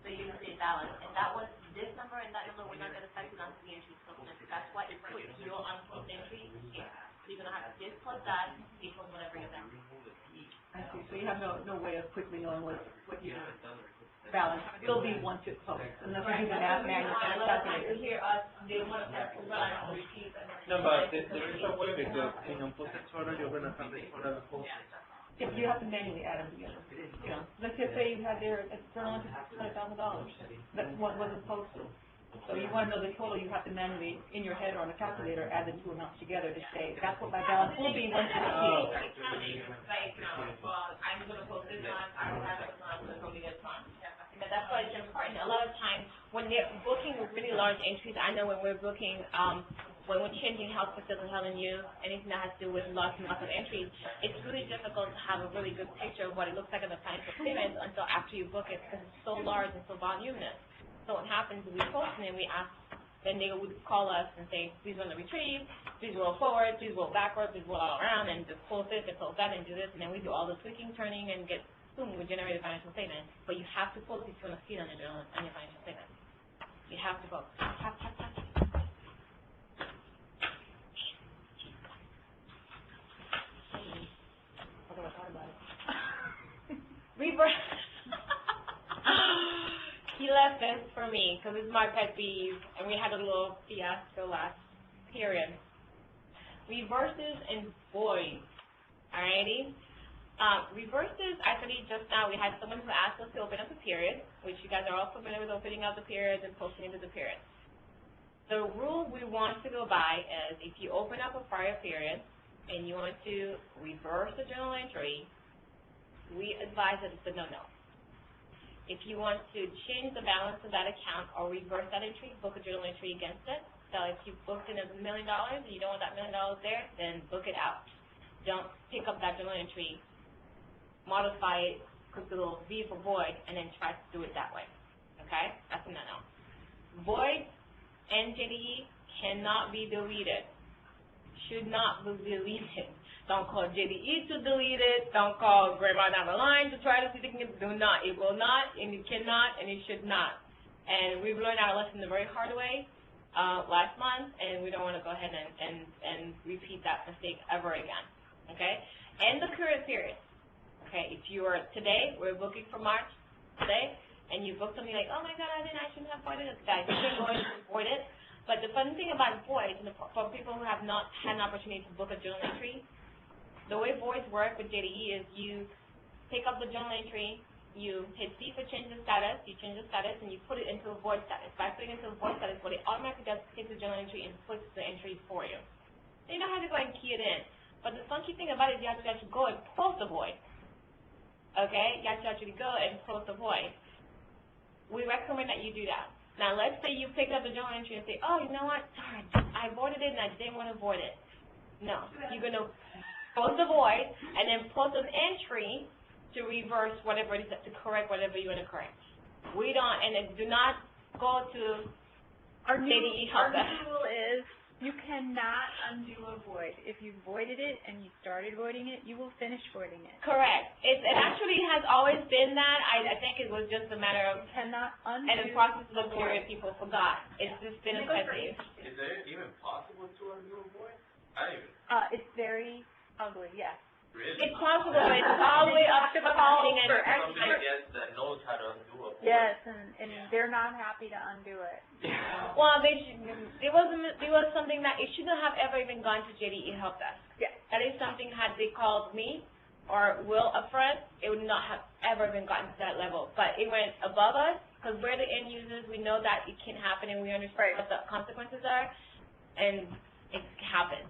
the year-to-date balance, and that was, this number and that number were not gonna affect onto the entry supplement. That's why it put your unposted entry here. So you're gonna have this plus that equals whatever your balance. I see, so you have no way of quickly knowing what your balance will be once it posts, unless you do the math manually. And a lot of times you hear us, they want to run repeat. No, but there is a way because in unposted total, you're gonna have the total posted. If you have to manually add them together. Yeah. Let's just say you had their external interest $200,000, that's what wasn't posted. So you wanna know the total, you have to manually, in your head or on a calculator, add the two amounts together to say, that's what my balance will be once it's Oh. paid. Like, I'm gonna post this month, I will have this month, this will be this month. But that's why it's important. A lot of times, when they're booking really large entries, I know when we're booking, when we're changing health facility, telling you anything that has to do with lots and lots of entries, it's really difficult to have a really good picture of what it looks like in the financial statements until after you book it, because it's so large and so voluminous. So what happens is we post it and we ask, then they would call us and say, please run the retrieve, please roll forward, please roll backward, please roll all around, and just post this and post that and do this, and then we do all the tweaking, turning, and boom, we generate a financial statement. But you have to post if you want to see it on your financial statement. You have to post. Reverse. He left this for me because it's my pet peeve, and we had a little fiasco last period. Reverses and voids. Alrighty. Reverses, actually, just now we had someone who asked us to open up a period, which you guys are all familiar with opening up the periods and posting into the period. The rule we want to go by is if you open up a prior period and you want to reverse the journal entry, we advise that it's a no-no. If you want to change the balance of that account or reverse that entry, book a journal entry against it. So if you booked in $1 million and you don't want that $1 million there, then book it out. Don't pick up that journal entry, modify it, put the little V for void, and then try to do it that way. Okay? That's a no-no. Void and JDE cannot be deleted. Should not be deleted. Don't call JDE to delete it. Don't call Grandma down the line to try to see if they can get it. Do not. It will not, and it cannot, and it should not. And we've learned our lesson the very hard way last month, and we don't want to go ahead and repeat that mistake ever again. Okay? And the current period. Okay? If you are today, we're booking for March today, and you book something like, oh my God, I shouldn't have voided this guy. You can go ahead and void it. But the fun thing about voids, and for people who have not had an opportunity to book a journal entry, the way voids work with JDE is you pick up the journal entry, you hit C for change the status, you change the status, and you put it into a void status. By putting it into a void status, what it automatically does is take the journal entry and puts the entry for you. So you don't have to go and key it in. But the funky thing about it is you have to actually go and post a void. Okay? You have to actually go and post a void. We recommend that you do that. Now, let's say you pick up the journal entry and say, oh, you know what, darn, I voided it and I didn't want to void it. No. You're going to post a void and then post an entry to reverse whatever it is, to correct whatever you want to correct. We don't, and then do not go to Our new JDE help desk. rule is you cannot undo a void. If you voided it and you started voiding it, you will finish voiding it. Correct. It actually has always been that. I think it was just a matter of, You cannot undo and the process of the period people forgot. It's just been a pet peeve. Is it even possible to undo a void? I don't even, It's very ugly, yes. really? It's possible, but it's all the way up to calling and Somebody gets that knows how to undo a void. Yes, and they're not happy to undo it. Well, it was something that it shouldn't have ever even gone to JDE Help Desk. Yeah. That is something, had they called me or Will upfront, it would not have ever been gotten to that level. But it went above us, because we're the end users, we know that it can happen and we understand what the consequences are, and it happens.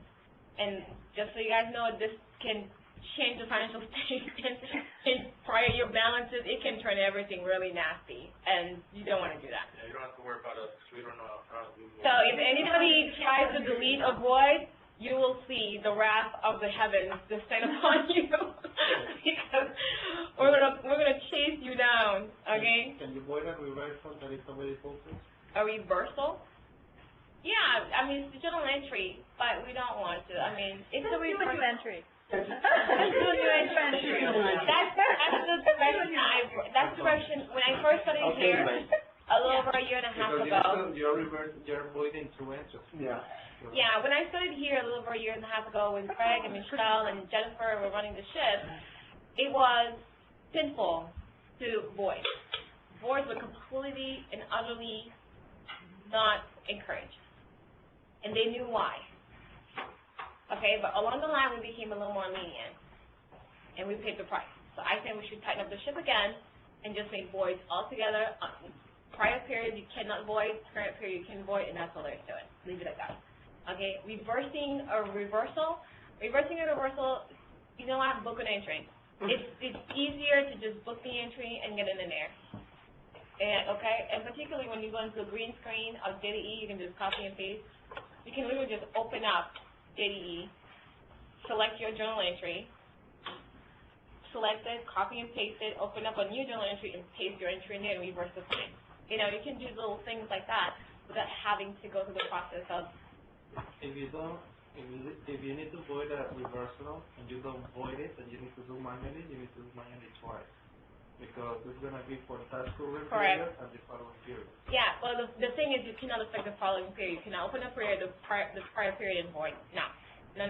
And just so you guys know, this can change the financial statement, can prior your balances, it can turn everything really nasty, and you don't want to do that. Yeah, you don't have to worry about us, because we don't know how to do it. So if anybody tries to delete or void, you will see the wrath of the heavens descend upon you, because we're gonna chase you down, okay? Can you void a reversal that is already posted? A reversal? Yeah, I mean, it's a journal entry, but we don't want to. I mean, it's a reversal entry. Let's do a new entry. That's the direction that's the direction, when I first started here, a little over a year and a half ago. You're voiding two entries. Yeah. Yeah, when I started here a little over a year and a half ago, when Craig and Michelle and Jennifer were running the ship, it was sinful to void. Voids were completely and utterly not encouraged. And they knew why. Okay, but along the line, we became a little more lenient. And we paid the price. So I think we should tighten up the ship again and just make voids altogether. Prior period, you cannot void. Current period, you can void, and that's all there is to it. Leave it at that. Okay, reversing a reversal, you don't have to book an entry. It's easier to just book the entry and get it in there. And okay, and particularly when you go into a green screen of JDE, you can just copy and paste. You can literally just open up JDE, select your journal entry, select it, copy and paste it, open up a new journal entry and paste your entry in there and reverse the thing. You know, you can do little things like that without having to go through the process of. If you need to void a reversal and you don't void it, and you need to do manually, you need to do manually twice. Because it's going to be for that current period and the following period. Yeah, well, the thing is, you cannot affect the following period. You cannot open a period, the prior period and void. No. No.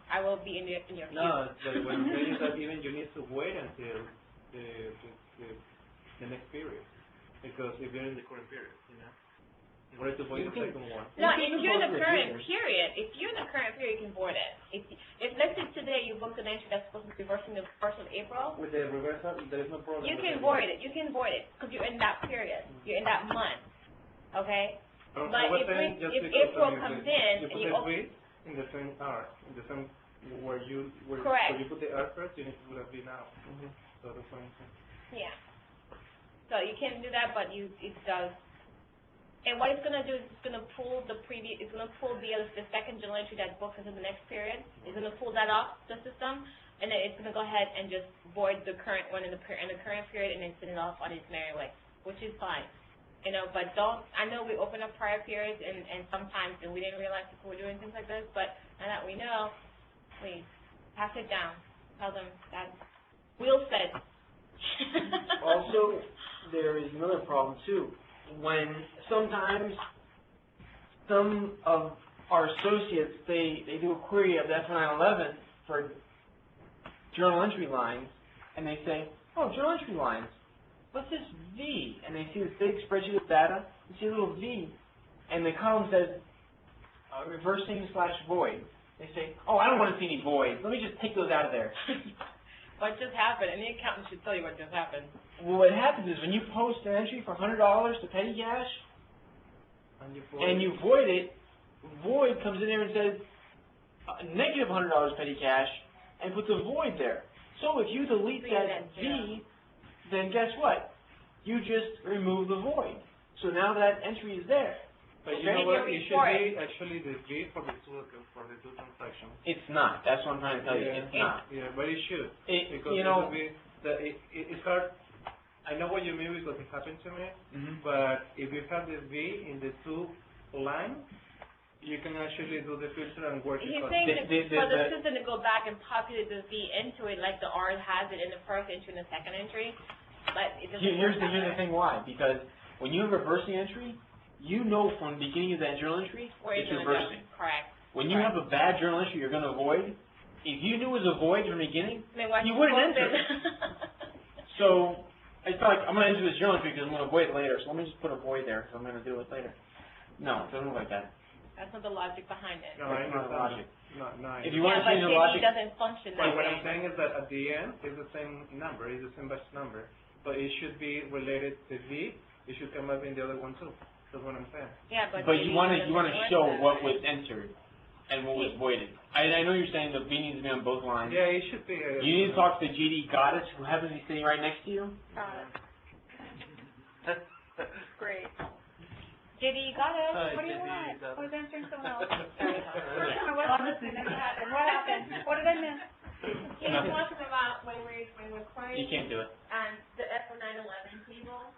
I will be in your queue. No, what I'm saying is that even you need to wait until the next period. Because if you're in the current period, you know. In order to void the second one. No, if you're in the current period, you can void it. If let's say today you booked an entry that's supposed to be reversing the 1st of April. With the reversal, there is no problem. You can void it. You can void it because you're in that period. You're in that month. Okay. But if April comes in and you open in the same hour, in the same where you put the hour first, you need to put a V now. So that's what I'm saying. Yeah. So you can do that, but it does. And what it's going to do is it's going to pull the second journal entry that books into the next period. It's going to pull that off the system, and then it's going to go ahead and just void the current one in the current period and then send it off on its merry way, which is fine. You know, but I know we open up prior periods and sometimes we didn't realize people were doing things like this, but now that we know, please, pass it down. Tell them that Will said. Also, there is another problem too. When sometimes some of our associates, they do a query of the F0911 for journal entry lines, and they say, oh, journal entry lines, what's this V? And they see this big spreadsheet of data, you see a little V, and the column says reversing/void. They say, oh, I don't want to see any voids. Let me just take those out of there. What just happened? And the accountant should tell you what just happened. Well, what happens is when you post an entry for $100 to petty cash, and you void it, void comes in there and says negative $100 petty cash, and puts a void there. So if you delete that V, then guess what? You just remove the void. So now that entry is there. But you know what? It should be actually the V for the two transactions. It's not. That's what I'm trying to tell you. It's not. Yeah, but it should. Because it's hard. I know what you mean because it happened to me. But if you have the V in the two lines, you can actually do the filter and work it. He's saying for the system to go back and populate the V into it like the R has it in the first entry and the second entry. But it doesn't here's the thing why. Because when you reverse the entry, you know from the beginning of that journal entry, it's reversing. Correct. When you have a bad journal entry you're going to avoid, if you knew it was a void from the beginning, you wouldn't enter it. So I feel like I'm going to enter this journal entry because I'm going to void it later, so let me just put a void there because I'm going to do it later. No, it doesn't look like that. That's not the logic behind it. No, I That's not the understand. logic. No, If you want to change the JDE logic, doesn't function that But what way. I'm saying is that at the end, it's the same number, it's the same batch number. So it should be related to V, it should come up in the other one too. That's what I'm saying. Yeah, but but you want to doesn't work show that what way. was entered and what was voided. I know you're saying the V needs to be on both lines. Yeah, it should be. You need to talk to JDE Goddess, who happens to be sitting right next to you. Great. JDE got it. What do you want? I was answering someone else. What happened? What happened? What did I miss? He's talking about when we're querying You can't do it. the F0911 table.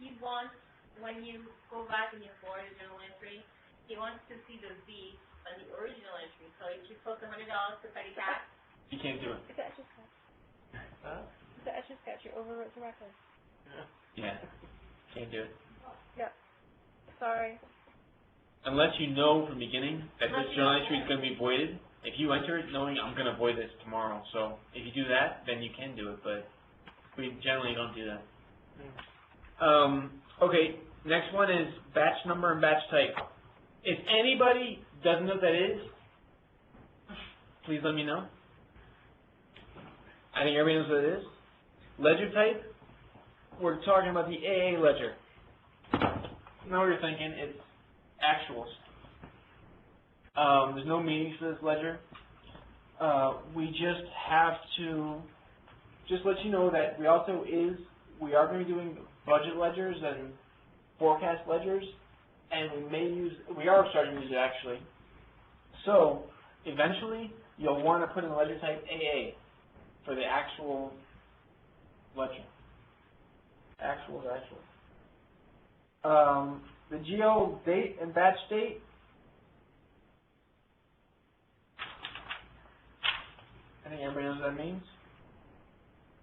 He wants, when you go back and you forward a journal entry, he wants to see the V on the original entry. So if you post $100 to petty tax, You can't do it. It's etch a sketch. It's an etch a sketch. You overwrote the record. Yeah. Can't do it. Yep. Sorry. Unless you know from the beginning that this journal entry is going to be voided. If you enter it knowing I'm going to void this tomorrow, so if you do that, then you can do it, but we generally don't do that. Okay, next one is batch number and batch type. If anybody doesn't know what that is, please let me know. I think everybody knows what it is. Ledger type, we're talking about the AA ledger. I know what you're thinking, it's actuals. There's no meaning for this ledger. We just have to just let you know that we are going to be doing budget ledgers and forecast ledgers, and we are starting to use it actually. So eventually you'll want to put in the ledger type AA for the actual ledger. Actual. The GL date and batch date. I think everybody knows what that means.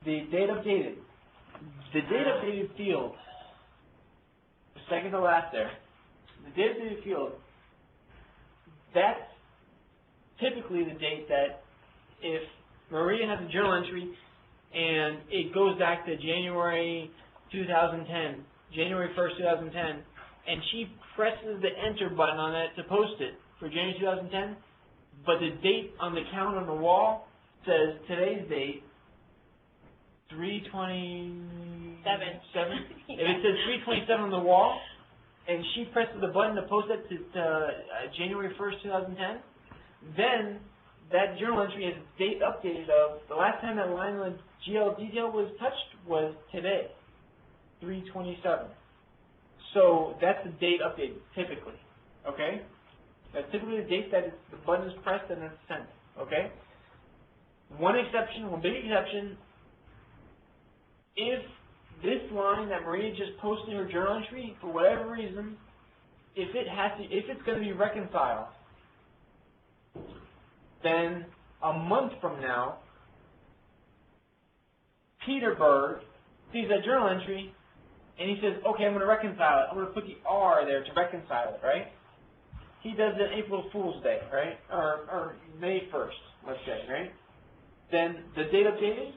The date updated. The date updated field, the second to last there, the date updated field, that's typically the date that if Maria has a journal entry and it goes back to January 2010, January 1st, 2010, and she presses the enter button on that to post it for January 2010, but the date on the calendar on the wall says today's date, 3/27. If it says 3/27 on the wall, and she presses the button to post it to January 1st, 2010, then that journal entry has date updated of the last time that line on GL detail was touched was today, 3/27. So that's the date updated, typically, okay? That's typically the date that the button is pressed and it's sent, okay? One big exception, if this line that Maria just posted in her journal entry, for whatever reason, if it's going to be reconciled, then a month from now, Peter Berg sees that journal entry, and he says, okay, I'm going to reconcile it. I'm going to put the R there to reconcile it, right? He does it April Fool's Day, right? Or May 1st, let's say, right? Then the date updated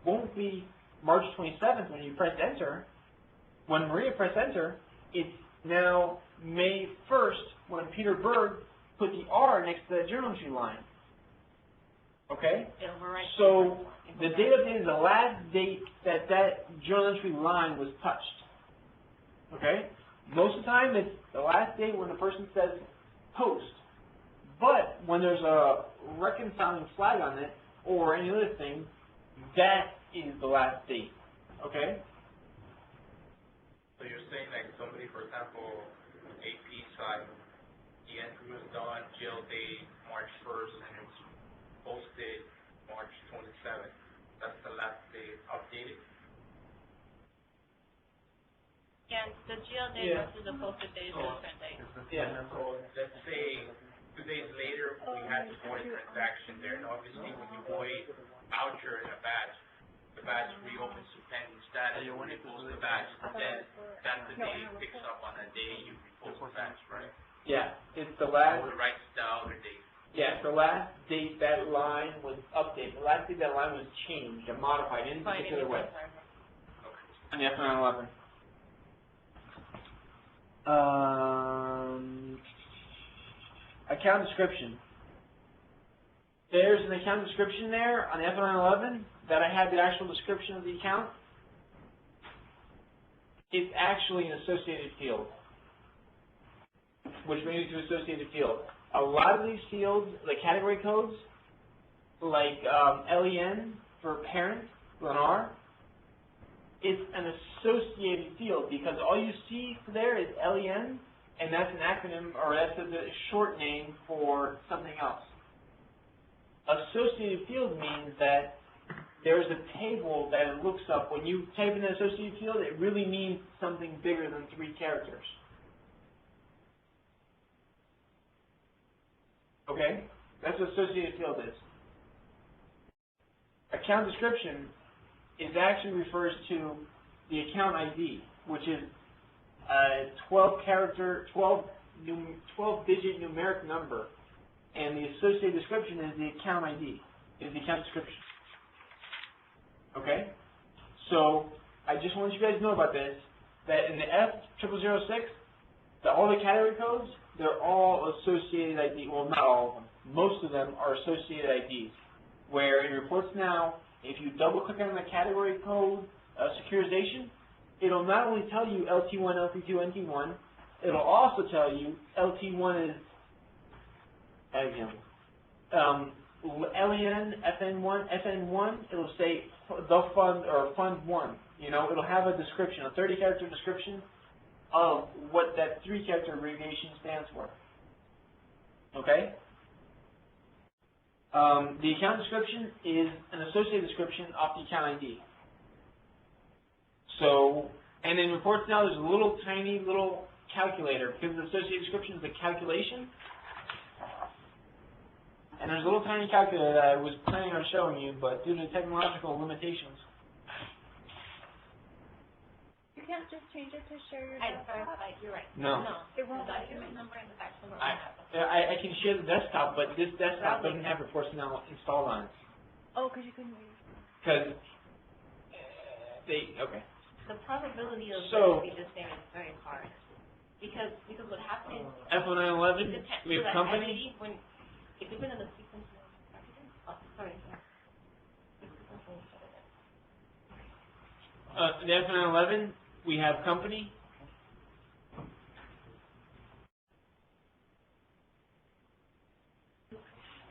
won't be March 27th when you press enter. When Maria pressed enter, it's now May 1st when Peter Berg put the R next to that journal entry line. Okay? So the date update is the last date that journal entry line was touched. Okay? Most of the time it's the last date when the person says post. But when there's a reconciling flag on it or any other thing, that is the last date. Okay? So you're saying like somebody, for example, AP side, the entry was done jail date March 1st and it's posted March 27th. That's the last day updated? Yeah, the GL date versus the posted date is a different date. Yeah. So let's say 2 days later, we had to void a transaction there, and obviously when you void voucher in a batch, the batch reopens to pending status, you repost the batch, then that's the day it picks up on the day you repost the batch, right? Yeah, it's the last. Or it writes the other date. Yeah, it's the last date that line was updated. The last date that line was changed or modified in a particular way. on the F0911. Account description. There's an account description there on the F0911 that I had the actual description of the account. It's actually an associated field, which brings you to associated field. A lot of these fields, the category codes, like LEN for parent, Lennar, it's an associated field because all you see there is LEN, and that's an acronym, or that's a short name for something else. Associated field means that there's a table that it looks up. When you type in an associated field, it really means something bigger than 3 characters. Okay? That's what associated field is. Account description actually refers to the account ID, which is a 12-digit numeric number, and the associated description is the account ID, is the account description. Okay? So I just want you guys to know about this, that in the F0006, all the category codes, they're all associated ID. Well, not all of them. Most of them are associated IDs. Where in ReportsNow, if you double-click on the category code securitization, it'll not only tell you LT1, LT2, NT1, it'll also tell you LT1 is, as example, LEN, FN1, it'll say the fund or fund 1. You know, it'll have a description, a 30-character description of what that 3-character abbreviation stands for. Okay? The account description is an associated description off the account ID. So, and in ReportsNow, there's a little tiny little calculator because the associated description is a calculation. And there's a little tiny calculator that I was planning on showing you, but due to technological limitations. You can't just change it to share your desktop? desktop? You're right. No. It won't let you. I can share the desktop, but this desktop doesn't have ReportsNow installed on it. Oh, because you couldn't use it. Because okay. The probability of be the same is very hard. Because what happens F0911, we have company. It depends on the sequence of The F0911, we have company.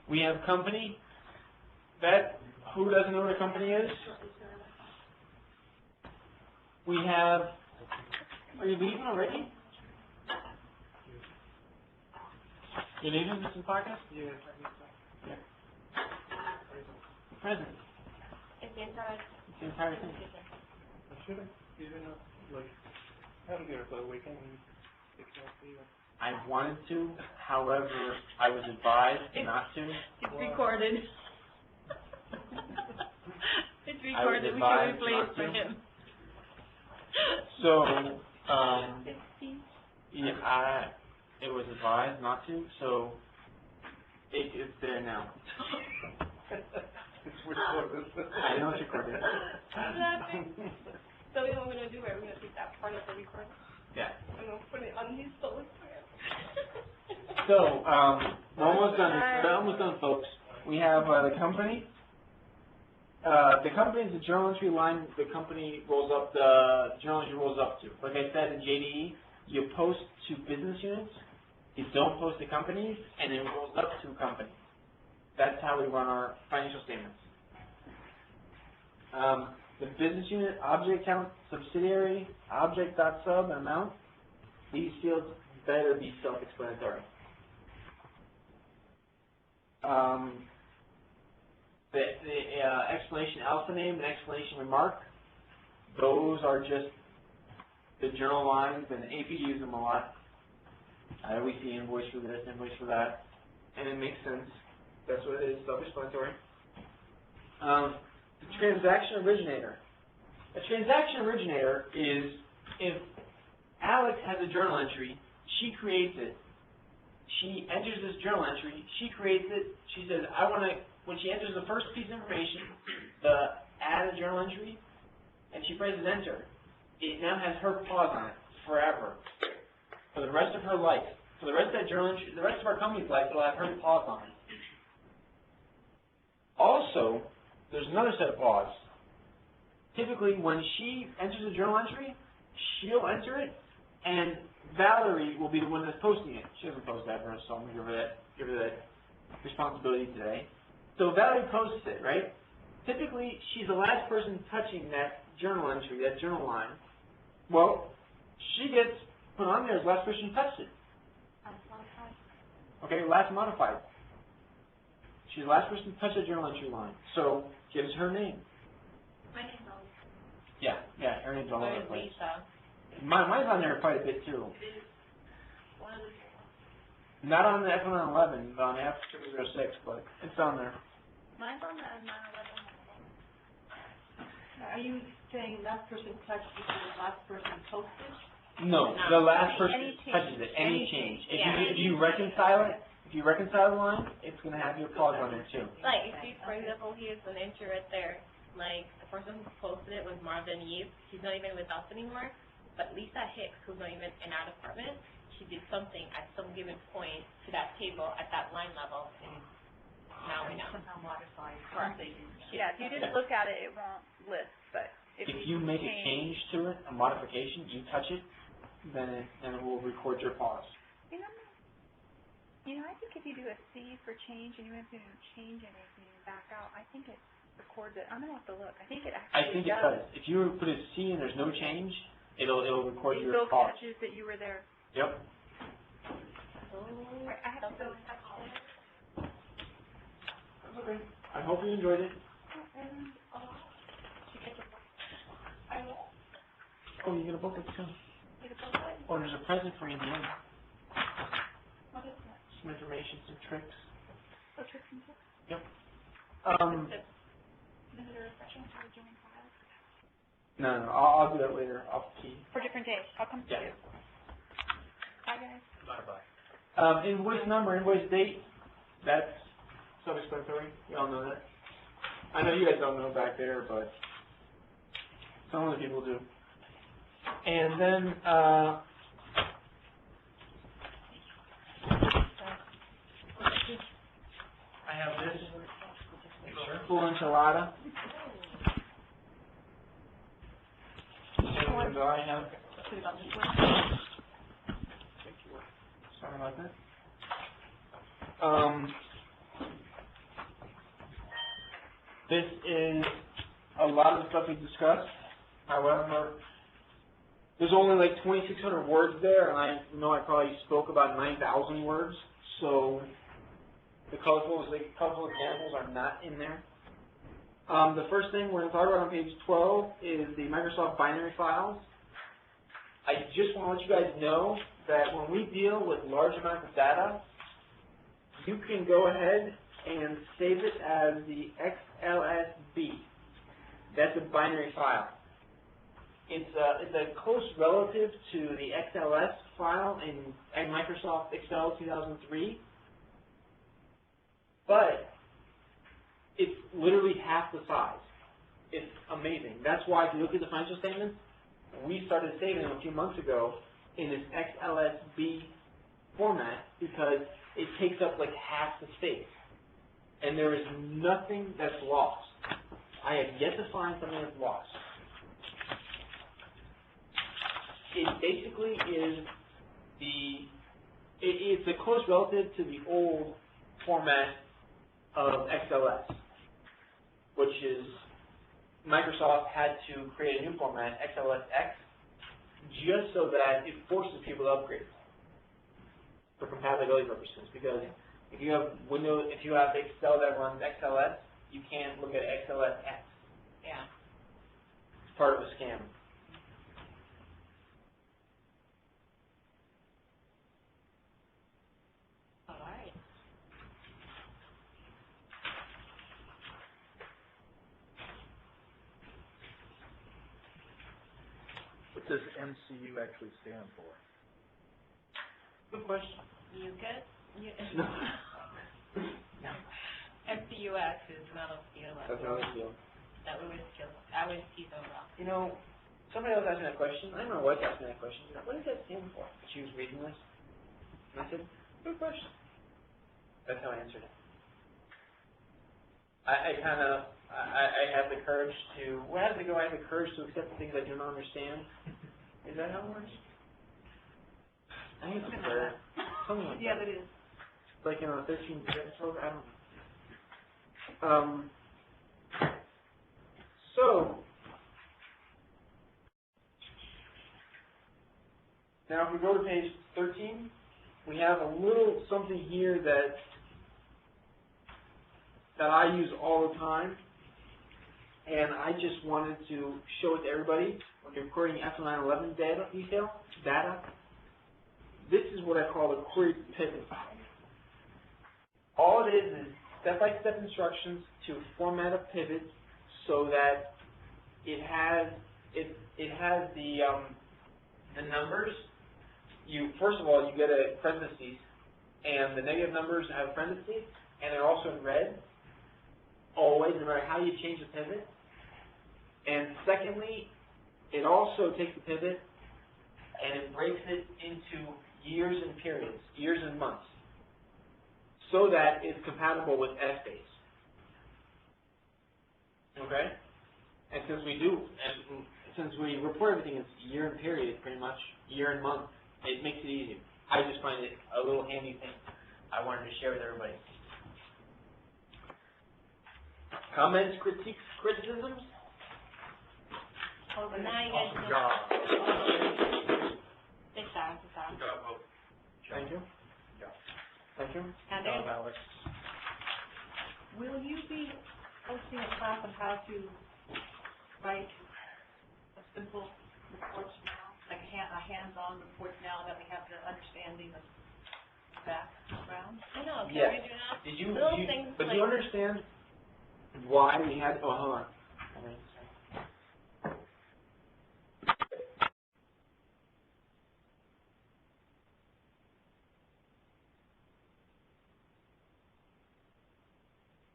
We have company. Who doesn't know what a company is? We have, are you leaving already? You're leaving this podcast? Yeah. Present. It's the entire thing. I should have given up, like, had to get it for the weekend. I wanted to, however, I was advised not to. It's recorded. It's recorded. We can replay it for him. So, yeah, it was advised not to, so it's there now. It's recorded. I know it's recorded. So what we're going to do, we're going to take that part of the recording. Yeah. I'm going to put it on his phone. So, we're almost done. We're almost done, folks. We have the company. The company is the journal entry line the company rolls up, the journal entry rolls up to. Like I said in JDE, you post to business units, you don't post to companies, and it rolls up to companies. That's how we run our financial statements. The business unit, object count, subsidiary, object.sub, and amount, these fields better be self-explanatory. The explanation alpha name and explanation remark, those are just the journal lines, and AP use them a lot. We see invoice for this, invoice for that, and it makes sense. That's what it is, self-explanatory. The transaction originator. A transaction originator is if Alex has a journal entry, she creates it. She enters this journal entry, she creates it, she says, I want to, when she enters the first piece of information, add a journal entry, and she presses enter. it now has her pause on it forever. For the rest of her life. For the rest of that journal entry, the rest of our company's life, it'll have her pause on it. Also, there's another set of pause. Typically, when she enters a journal entry, she'll enter it, and Valerie will be the one that's posting it. She doesn't post that for us, so I'm going to give her that responsibility today. So Valerie posts it, right? Typically, she's the last person touching that journal entry, that journal line. Well, she gets put on there as the last person who touched it. Okay, last modified. She's the last person to touch the journal entry line. So, gives her name. My name's on. Yeah, her name's all over the place. Lisa. Mine's on there quite a bit too. Not on the F0911, but on the F0006, but it's on there. Mine's on the F0911. Are you saying last person touched equals the last person posted? No, the last person touches it. Any change. If you reconcile it, if you reconcile the line, it's going to have your pause on there too. Like, if you, for example, here's an entry right there. Like, the person who posted it was Marvin Yves. He's not even with us anymore. But Lisa Hicks, who's not even in our department, she did something at some given point to that table at that line level. And now we know. Somehow modified. Yeah, if you didn't look at it, it won't list, but If you make a change to it, a modification, you touch it, then it will record your pause. You know, I think if you do a C for change and you have to change anything and back out, I think it records it. I'm going to have to look. I think it actually does. If you put a C and there's no change, it'll record your still pause. catches that you were there. Yep. I have to go. That's okay. I hope you enjoyed it. Oh, you get a booklet too. Oh, there's a present for you in the end. What is that? Some information, some tricks. Oh, tricks and tips? Yep. Is it a refreshing for the joint files? No, I'll do that later off key. For different days. I'll come to Yeah. you. Bye, guys. Bye-bye. Invoice number, invoice date, that's self-explanatory. You all know that. I know you guys don't know back there, but some of the people do. And then, I have this full enchilada. And I have. Sorry about that. This is a lot of the stuff we discussed. However, there's only like 2,600 words there, and I know I probably spoke about 9,000 words, so the colorful examples are not in there. The first thing we're going to talk about on page 12 is the Microsoft binary files. I just want to let you guys know that when we deal with large amounts of data, you can go ahead and save it as the XLSB. That's a binary file. It's a close relative to the XLS file in Microsoft Excel 2003, but it's literally half the size. It's amazing. That's why if you look at the financial statements, we started saving them a few months ago in this XLSB format because it takes up like half the space. And there is nothing that's lost. I have yet to find something that's lost. It basically is it's a close relative to the old format of XLS, which is Microsoft had to create a new format, XLSX, just so that it forces people to upgrade for compatibility purposes. Because if you have Windows, if you have Excel that runs XLS, you can't look at XLSX. Yeah. It's part of a scam. All right. What does MCU actually stand for? Good question. You good? No. MCUX is metal CLS. That's another deal. That we would kill. I would see them wrong. You know, somebody else asked me that question. I don't know what asked me that question. She's like, what does that stand for? She was reading this. And I said, good question. That's how I answered it. I have the courage to, where has to go? I have the courage to accept the things I do not understand. Is that how it works? I think it's a prayer. Something like Yeah, that. it is. Like in a 13th episode, I don't know. So, now if we go to page 13, we have a little something here that I use all the time, and I just wanted to show it to everybody. When you're querying F0911 data, this is what I call a query pivot. All it is step-by-step instructions to format a pivot so that it has the numbers. First of all, you get a parentheses, and the negative numbers have parentheses, and they're also in red, always, no matter how you change the pivot. And secondly, it also takes the pivot and it breaks it into years and periods, years and months, so that it's compatible with F-base. Okay? And since we report everything as year and period, pretty much, year and month, it makes it easier. I just find it a little handy thing I wanted to share with everybody. Comments, critiques, criticisms? Oh, now you guys Awesome know. job. Good job, good job. Good job, Hope. Thank you. Yeah. Thank you. And Good job, then, Alex. Will you be hosting a class on how to write a simple reports now, like a hands-on reports now that we have the understanding of background? I know, can Yes. we do that? Did you, Little things but like- do you understand why we had, oh, hold on.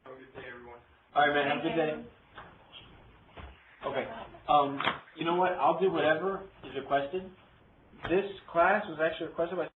Have a good day, everyone. All right, man, have a good day. Okay, you know what, I'll do whatever is requested. This class was actually requested by